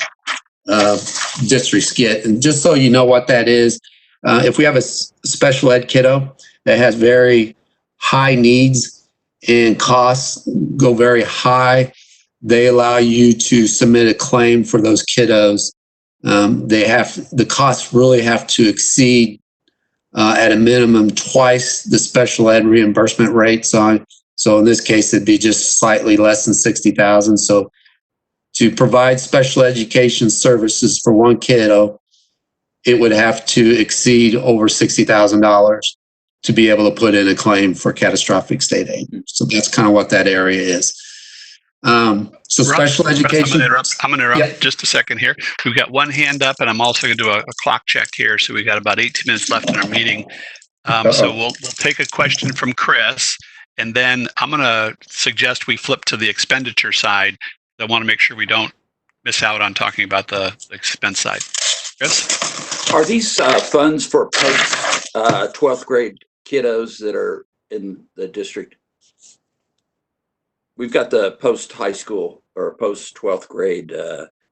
districts get. And just so you know what that is, if we have a special ed kiddo that has very high needs and costs go very high, they allow you to submit a claim for those kiddos. The costs really have to exceed at a minimum twice the special ed reimbursement rate. So in this case, it'd be just slightly less than 60,000. So to provide special education services for one kiddo, it would have to exceed over $60,000 to be able to put in a claim for catastrophic state aid. So that's kind of what that area is. So special education. I'm going to interrupt just a second here. We've got one hand up, and I'm also going to do a clock check here. So we've got about 18 minutes left in our meeting. So we'll take a question from Chris, and then I'm going to suggest we flip to the expenditure side. I want to make sure we don't miss out on talking about the expense side. Chris? Are these funds for post 12th grade kiddos that are in the district? We've got the post high school or post 12th grade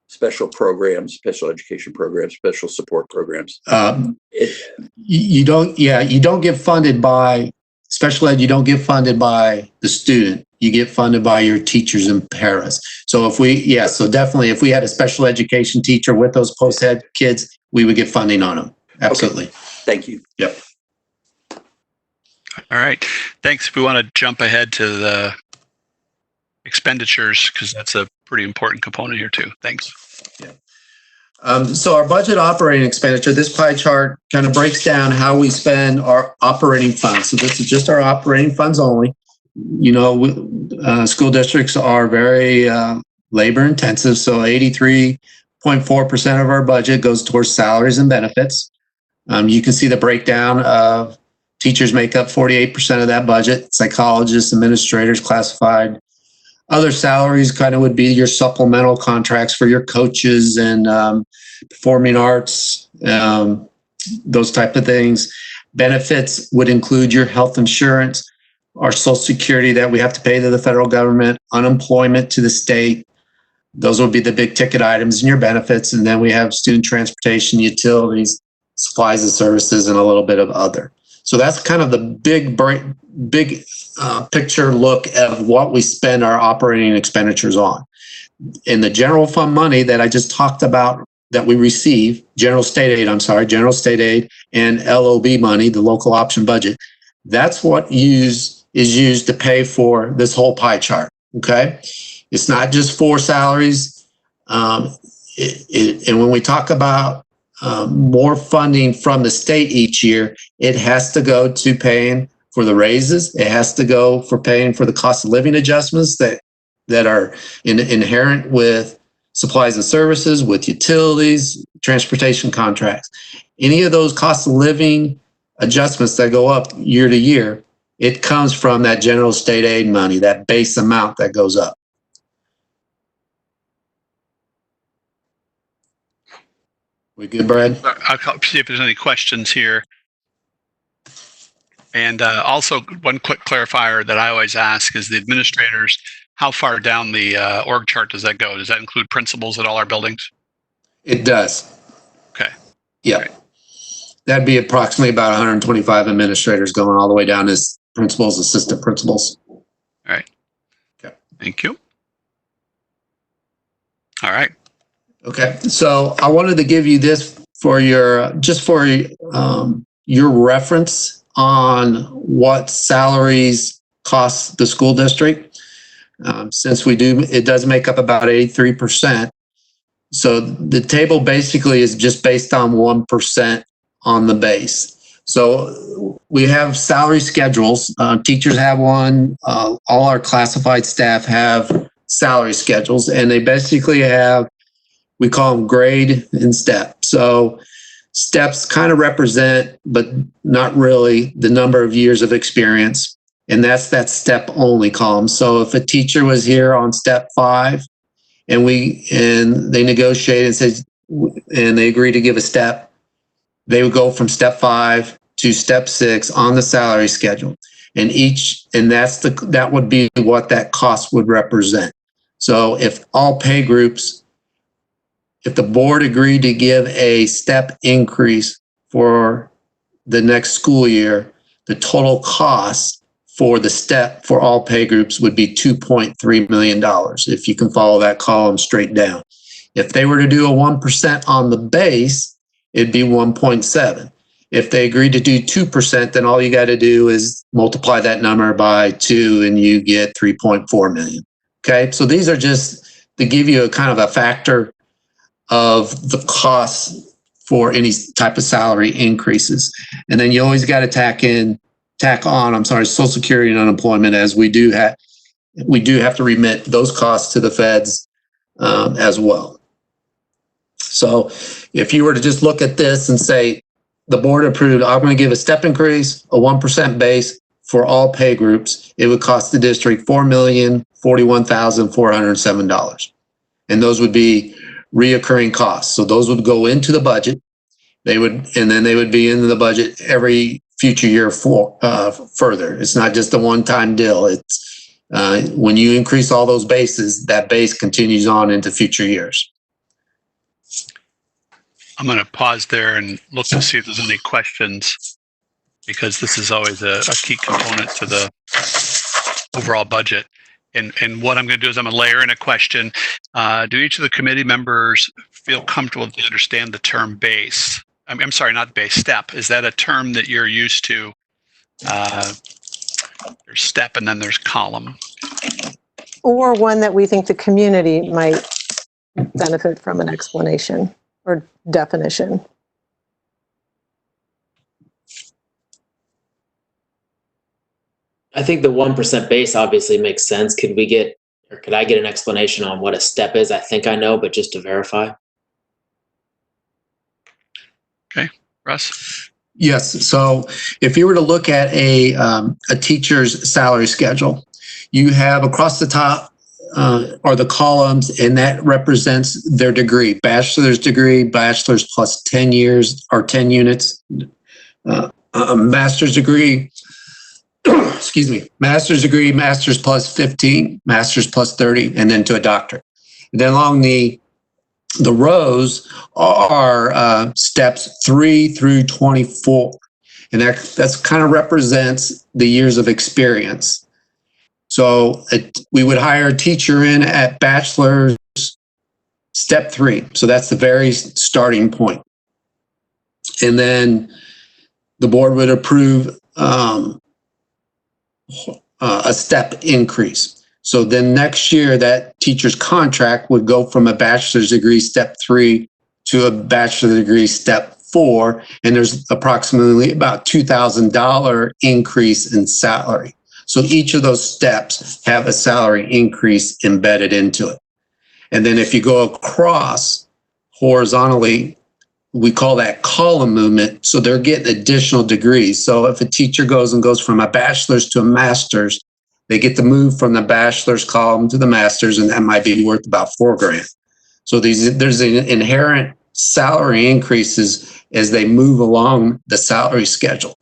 special programs, special education programs, special support programs. You don't get funded by special ed. You don't get funded by the student. You get funded by your teachers and paras. So so definitely if we had a special education teacher with those post ed kids, we would get funding on them. Absolutely. Okay. Thank you. Yep. All right. Thanks. If we want to jump ahead to the expenditures, because that's a pretty important component here too. Thanks. Yeah. So our budget operating expenditure, this pie chart kind of breaks down how we spend our operating funds. So this is just our operating funds only. You know, school districts are very labor intensive. So 83.4% of our budget goes towards salaries and benefits. You can see the breakdown of teachers make up 48% of that budget, psychologists, administrators, classified. Other salaries kind of would be your supplemental contracts for your coaches and performing arts, those type of things. Benefits would include your health insurance, our Social Security that we have to pay to the federal government, unemployment to the state. Those would be the big ticket items in your benefits. And then we have student transportation, utilities, supplies and services, and a little bit of other. So that's kind of the big picture look of what we spend our operating expenditures on. In the general fund money that I just talked about that we receive, general state aid and LOB money, the local option budget, that's what is used to pay for this whole pie chart. Okay. It's not just for salaries. And when we talk about more funding from the state each year, it has to go to paying for the raises. It has to go for paying for the cost of living adjustments that are inherent with supplies and services, with utilities, transportation contracts. Any of those cost of living adjustments that go up year to year, it comes from that general state aid money, that base amount that goes up. We good, Brad? I'll see if there's any questions here. And also, one quick clarifier that I always ask is the administrators, how far down the org chart does that go? Does that include principals at all our buildings? It does. Okay. Yeah. Right. That'd be approximately about 125 administrators going all the way down as principals, assistant principals. All right. Okay. Thank you. All right. Okay. So I wanted to give you this for your reference on what salaries cost the school district. Since it does make up about 83%. So the table basically is just based on 1% on the base. So we have salary schedules. Teachers have one. All our classified staff have salary schedules, and they basically have, we call them grade and step. So steps kind of represent, but not really, the number of years of experience. And that's that step only column. So if a teacher was here on step 5 and they negotiated and said, and they agreed to give a step, they would go from step 5 to step 6 on the salary schedule. And that would be what that cost would represent. So if all pay groups, if the board agreed to give a step increase for the next school year, the total cost for the step for all pay groups would be $2.3 million, if you can follow that column straight down. If they were to do a 1% on the base, it'd be 1.7. If they agreed to do 2%, then all you got to do is multiply that number by 2 and you get 3.4 million. Okay, so these are just to give you a kind of a factor of the costs for any type of salary increases. And then you always got to tack on Social Security and unemployment, as we do have to remit those costs to the feds as well. So if you were to just look at this and say, the board approved, I'm going to give a step increase, a 1% base for all pay groups, it would cost the district $4,041,407. And those would be reoccurring costs. So those would go into the budget. They would be in the budget every future year further. It's not just a one-time deal. It's when you increase all those bases, that base continues on into future years. I'm going to pause there and look to see if there's any questions, because this is always a key component to the overall budget. And what I'm going to do is I'm going to layer in a question. Do each of the committee members feel comfortable that they understand the term base? I'm sorry, not base, step. Is that a term that you're used to? There's step and then there's column. Or one that we think the community might benefit from an explanation or definition. I think the 1% base obviously makes sense. Could I get an explanation on what a step is? I think I know, but just to verify. Okay, Russ? Yes. So if you were to look at a teacher's salary schedule, you have across the top are the columns, and that represents their degree: bachelor's degree, bachelor's plus 10 years or 10 units, master's degree, excuse me, master's degree, master's plus 15, master's plus 30, and then to a doctorate. And then along the rows are steps 3 through 24, and that's kind of represents the years of experience. So we would hire a teacher in at bachelor's step 3. So that's the very starting point. And then the board would approve a step increase. So then next year, that teacher's contract would go from a bachelor's degree step 3 to a bachelor's degree step 4. And there's approximately about $2,000 increase in salary. So each of those steps have a salary increase embedded into it. And then if you go across horizontally, we call that column movement. So they're getting additional degrees. So if a teacher goes from a bachelor's to a master's, they get to move from the bachelor's column to the master's, and that might be worth about $4,000. So there's an inherent salary increases as they move along the salary schedule.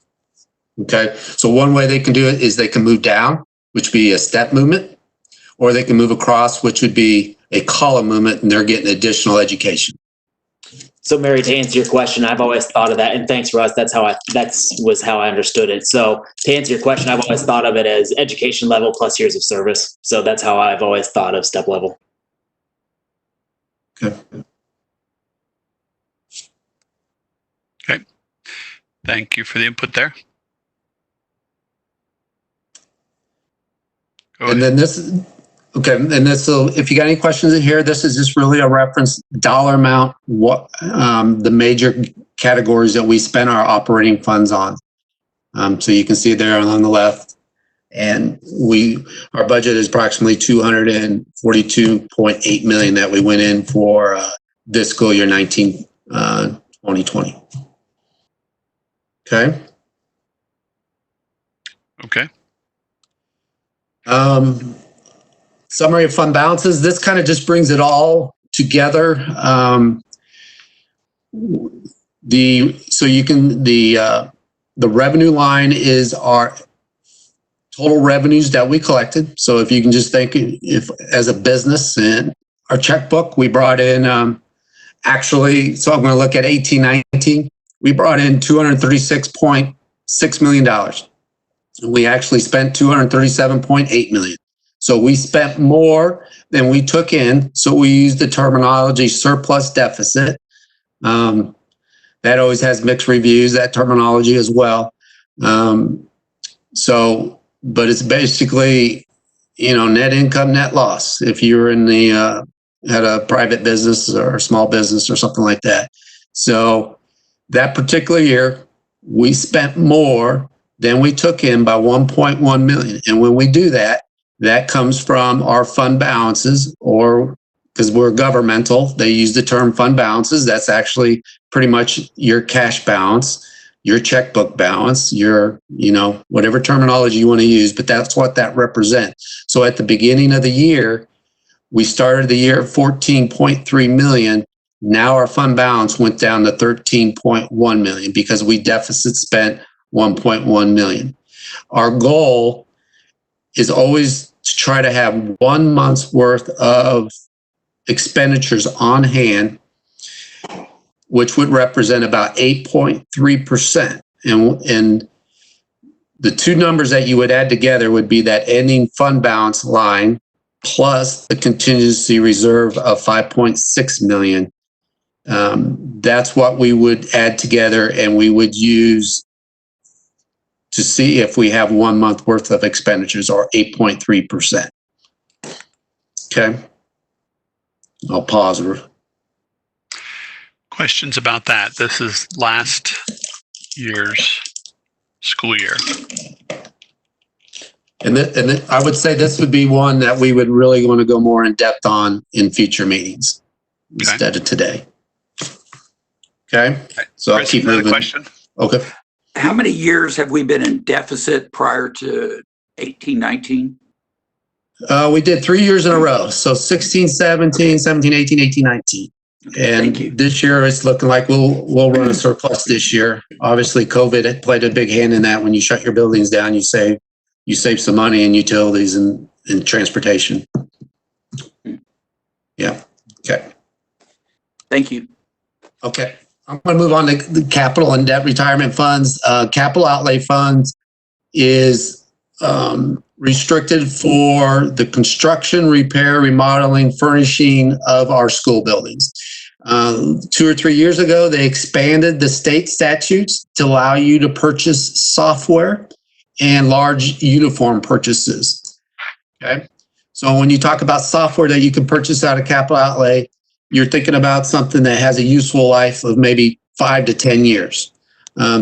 Okay, so one way they can do it is they can move down, which would be a step movement, or they can move across, which would be a column movement, and they're getting additional education. So, Mary, to answer your question, I've always thought of that, and thanks, Russ. That was how I understood it. So, to answer your question, I've always thought of it as education level plus years of service. So that's how I've always thought of step level. Okay. Okay. Thank you for the input there. And then this, so if you got any questions in here, this is just really a reference dollar amount, what the major categories that we spend our operating funds on. So you can see there on the left, and our budget is approximately $242.8 million that we went in for this school year 2020. Okay. Okay. Summary of fund balances. This kind of just brings it all together. The the revenue line is our total revenues that we collected. So if you can just think if as a business and our checkbook, we brought in actually, so I'm going to look at 18-19. We brought in $236.6 million. We actually spent $237.8 million. So we spent more than we took in. So we used the terminology surplus deficit. That always has mixed reviews, that terminology as well. But it's basically, net income, net loss. If you're in the, had a private business or a small business or something like that. So that particular year, we spent more than we took in by 1.1 million. And when we do that, that comes from our fund balances, or because we're governmental, they use the term fund balances. That's actually pretty much your cash balance, your checkbook balance, your, whatever terminology you want to use, but that's what that represents. So at the beginning of the year, we started the year at 14.3 million. Now our fund balance went down to 13.1 million because we deficit spent 1.1 million. Our goal is always to try to have 1 month's worth of expenditures on hand, which would represent about 8.3%. And the two numbers that you would add together would be that ending fund balance line plus the contingency reserve of 5.6 million. That's what we would add together, and we would use to see if we have 1 month worth of expenditures, or 8.3%. Okay. I'll pause. Questions about that? This is last year's school year. And I would say this would be one that we would really want to go more in depth on in future meetings instead of today. Okay. So Chris, I'll keep moving. Question. Okay. How many years have we been in deficit prior to 18-19? We did 3 years in a row. So 16-17, 17-18, 18-19. Okay, and thank you. This year it's looking like we'll run a surplus this year. Obviously, COVID had played a big hand in that. When you shut your buildings down, you save some money in utilities and transportation. Yeah. Okay. Thank you. Okay. I'm going to move on to the capital and debt retirement funds. Capital outlay funds is restricted for the construction, repair, remodeling, furnishing of our school buildings. 2 or 3 years ago, they expanded the state statutes to allow you to purchase software and large uniform purchases. Okay. So when you talk about software that you can purchase out of capital outlay, you're thinking about something that has a useful life of maybe 5 to 10 years.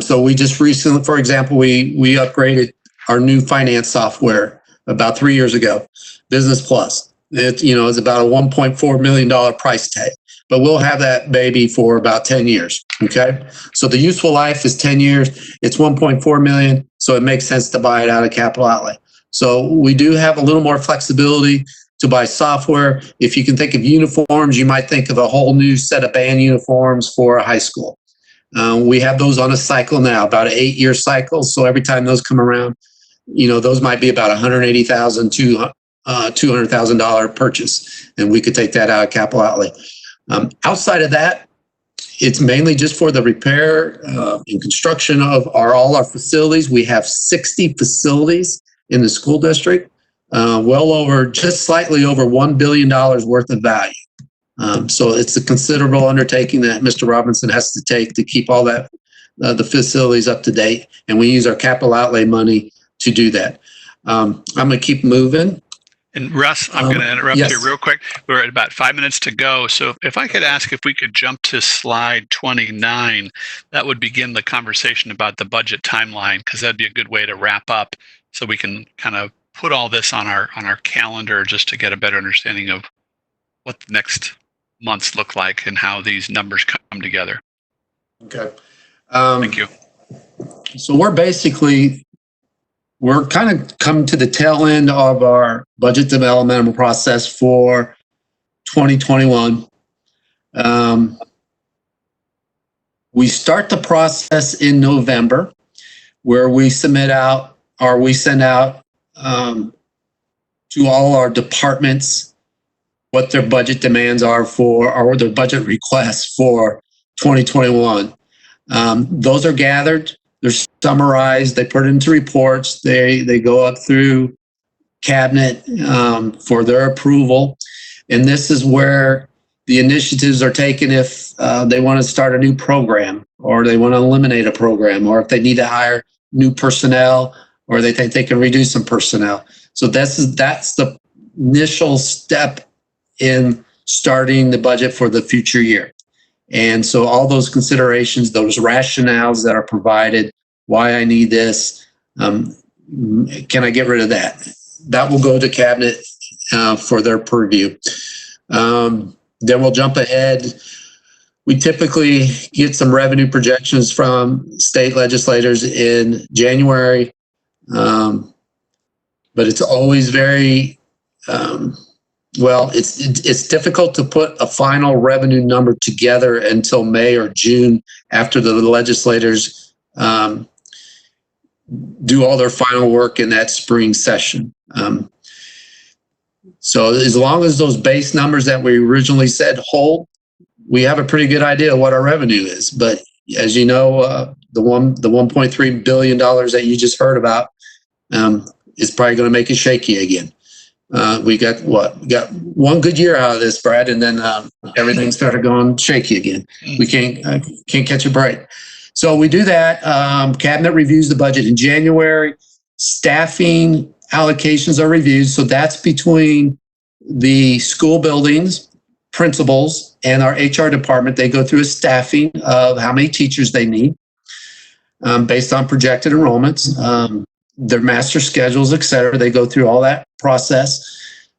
So we just recently, for example, we upgraded our new finance software about 3 years ago, Business Plus. It's about a $1.4 million price tag, but we'll have that baby for about 10 years. Okay. So the useful life is 10 years. It's 1.4 million. So it makes sense to buy it out of capital outlay. So we do have a little more flexibility to buy software. If you can think of uniforms, you might think of a whole new set of band uniforms for a high school. We have those on a cycle now, about an 8-year cycle. So every time those come around, those might be about $180,000 to $200,000 purchase, and we could take that out of capital outlay. Outside of that, it's mainly just for the repair and construction of all our facilities. We have 60 facilities in the school district. Just slightly over $1 billion worth of value. So it's a considerable undertaking that Mr. Robinson has to take to keep all that, the facilities up to date. And we use our capital outlay money to do that. I'm going to keep moving. And Russ, I'm going to interrupt yes. you real quick. We're at about 5 minutes to go. So if I could ask if we could jump to slide 29, that would begin the conversation about the budget timeline, because that'd be a good way to wrap up so we can kind of put all this on our calendar just to get a better understanding of what the next months look like and how these numbers come together. Okay. Thank you. So we're kind of coming to the tail end of our budget development process for 2021. We start the process in November. where we submit out or we send out to all our departments what their budget demands are for, or their budget requests for 2021. Those are gathered, they're summarized, they put it into reports, they go up through cabinet for their approval. And this is where the initiatives are taken if they want to start a new program, or they want to eliminate a program, or if they need to hire new personnel, or they think they can reduce some personnel. So that's the initial step in starting the budget for the future year. And so all those considerations, those rationales that are provided, why I need this, can I get rid of that? That will go to cabinet for their purview. Then we'll jump ahead. We typically get some revenue projections from state legislators in January, but it's always very, it's difficult to put a final revenue number together until May or June after the legislators do all their final work in that spring session. So as long as those base numbers that we originally said hold, we have a pretty good idea of what our revenue is. But as you know, the $1.3 billion that you just heard about is probably going to make it shaky again. We got one good year out of this, Brad, and then everything started going shaky again. We can't catch a break. So we do that. Cabinet reviews the budget in January. Staffing allocations are reviewed. So that's between the school buildings, principals, and our HR department. They go through a staffing of how many teachers they need based on projected enrollments, their master schedules, et cetera. They go through all that process.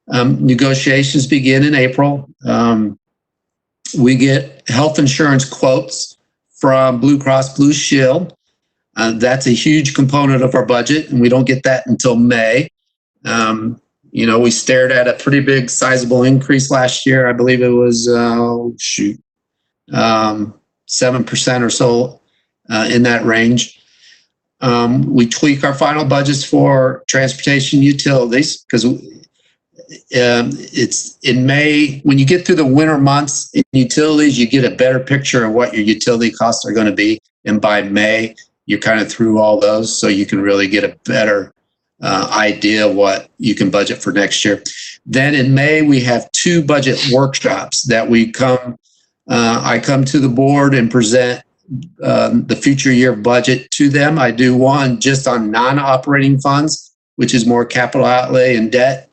Negotiations begin in April. We get health insurance quotes from Blue Cross Blue Shield. That's a huge component of our budget, and we don't get that until May. We stared at a pretty big sizable increase last year. I believe it was 7% or so in that range. We tweak our final budgets for transportation utilities because it's in May. When you get through the winter months in utilities, you get a better picture of what your utility costs are going to be. And by May, you're kind of through all those, so you can really get a better idea of what you can budget for next year. Then in May, we have 2 budget workshops that I come to the board and present the future year budget to them. I do one just on non-operating funds, which is more capital outlay and debt.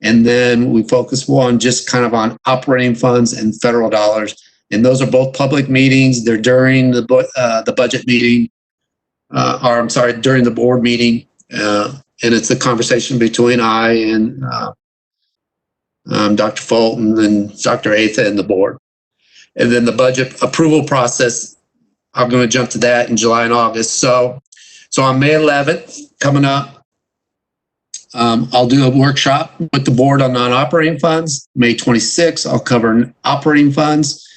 And then we focus one just kind of on operating funds and federal dollars. And those are both public meetings. They're during the budget meeting, during the board meeting. And it's a conversation between I and Dr. Fulton and Dr. Atha and the board. And then the budget approval process, I'm going to jump to that in July and August. So on May 11th, coming up, I'll do a workshop with the board on non-operating funds. May 26th, I'll cover operating funds.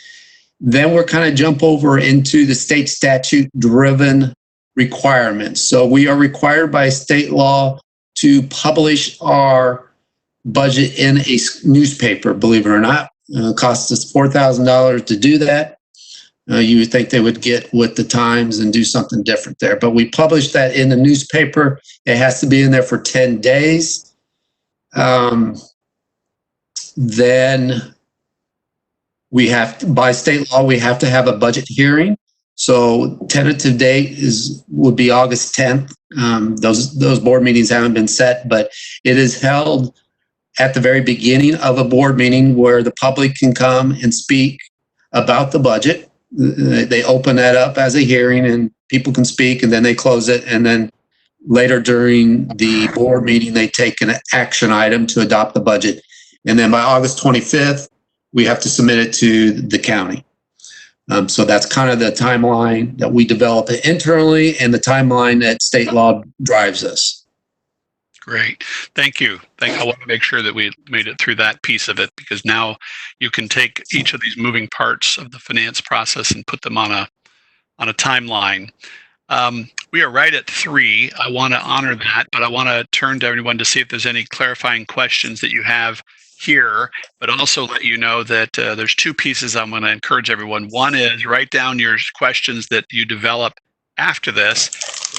Then we're kind of jump over into the state statute-driven requirements. So we are required by state law to publish our budget in a newspaper, believe it or not. It costs us $4,000 to do that. You would think they would get with the times and do something different there. But we publish that in the newspaper. It has to be in there for 10 days. Then we have to, by state law, we have to have a budget hearing. So tentative date would be August 10th. Those board meetings haven't been set, but it is held at the very beginning of a board meeting where the public can come and speak about the budget. They open that up as a hearing and people can speak, and then they close it. And then later during the board meeting, they take an action item to adopt the budget. And then by August 25th, we have to submit it to the county. So that's kind of the timeline that we develop it internally and the timeline that state law drives us. Great. Thank you. I want to make sure that we made it through that piece of it, because now you can take each of these moving parts of the finance process and put them on a timeline. We are right at 3. I want to honor that, but I want to turn to everyone to see if there's any clarifying questions that you have here, but also let you know that there's 2 pieces I'm going to encourage everyone. One is write down your questions that you develop after this.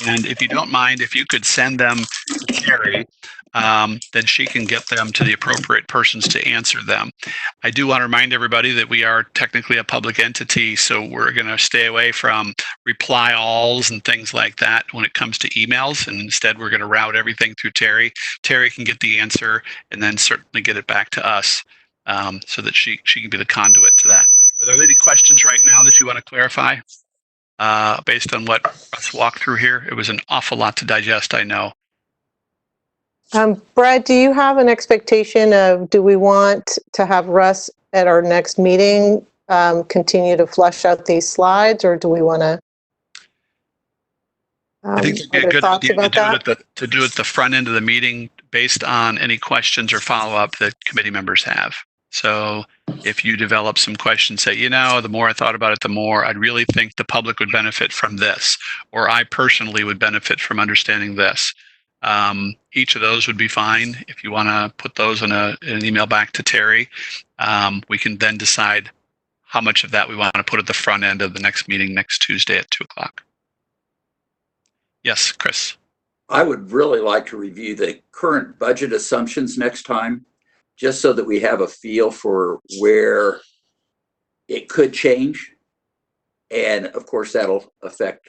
And if you don't mind, if you could send them to Terry, then she can get them to the appropriate persons to answer them. I do want to remind everybody that we are technically a public entity, so we're going to stay away from reply alls and things like that when it comes to emails. And instead, we're going to route everything through Terry. Terry can get the answer and then certainly get it back to us so that she can be the conduit to that. Are there any questions right now that you want to clarify based on what Russ walked through here? It was an awful lot to digest, I know. Brad, do you have an expectation of, do we want to have Russ at our next meeting continue to flesh out these slides, or do we want to? I think it'd be a good idea to do it at the front end of the meeting based on any questions or follow-up that committee members have. So if you develop some questions, say, the more I thought about it, the more I'd really think the public would benefit from this, or I personally would benefit from understanding this. Each of those would be fine. If you want to put those in an email back to Terry, we can then decide how much of that we want to put at the front end of the next meeting next Tuesday at 2:00. Yes, Chris. I would really like to review the current budget assumptions next time, just so that we have a feel for where it could change. And of course, that'll affect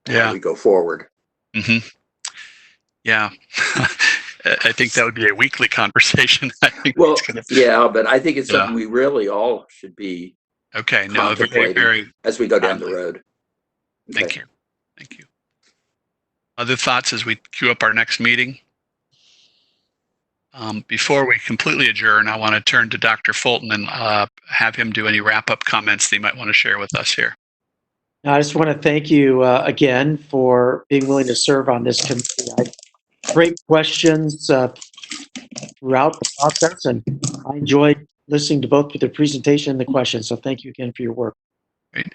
how we go forward. Mm-hmm. Yeah. I think that would be a weekly conversation. I think but I think it's something we really all should be contemplating as we go down the road. Okay. Thank you. Thank you. Other thoughts as we queue up our next meeting? Before we completely adjourn, I want to turn to Dr. Fulton and have him do any wrap-up comments that he might want to share with us here. I just want to thank you again for being willing to serve on this committee. Great questions throughout the process, and I enjoyed listening to both the presentation and the questions. So thank you again for your work. Great.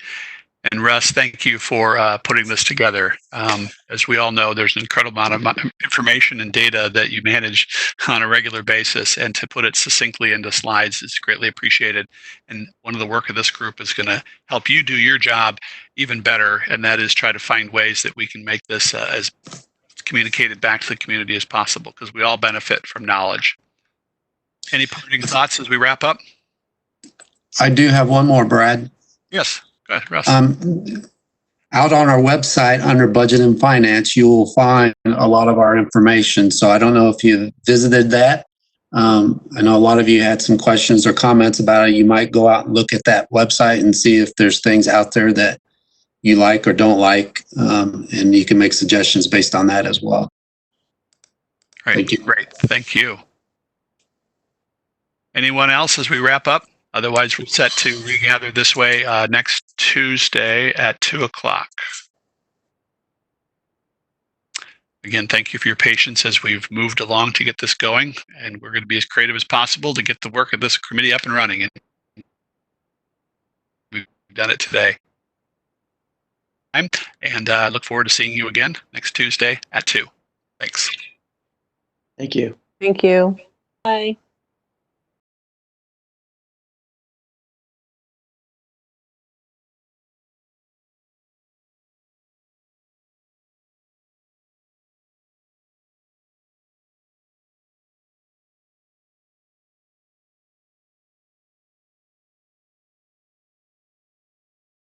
And Russ, thank you for putting this together. As we all know, there's an incredible amount of information and data that you manage on a regular basis, and to put it succinctly into slides is greatly appreciated. And one of the work of this group is going to help you do your job even better, and that is try to find ways that we can make this as communicated back to the community as possible, because we all benefit from knowledge. Any parting thoughts as we wrap up? I do have one more, Brad. Yes. Go ahead, Russ. Out on our website under budget and finance, you will find a lot of our information. So I don't know if you visited that. I know a lot of you had some questions or comments about it. You might go out and look at that website and see if there's things out there that you like or don't like, and you can make suggestions based on that as well. Right. Thank you. Great. Thank you. Anyone else as we wrap up? Otherwise, we're set to regather this way next Tuesday at 2:00. Again, thank you for your patience as we've moved along to get this going, and we're going to be as creative as possible to get the work of this committee up and running. And we've done it today. And I look forward to seeing you again next Tuesday at 2:00. Thanks. Thank you. Thank you. Bye.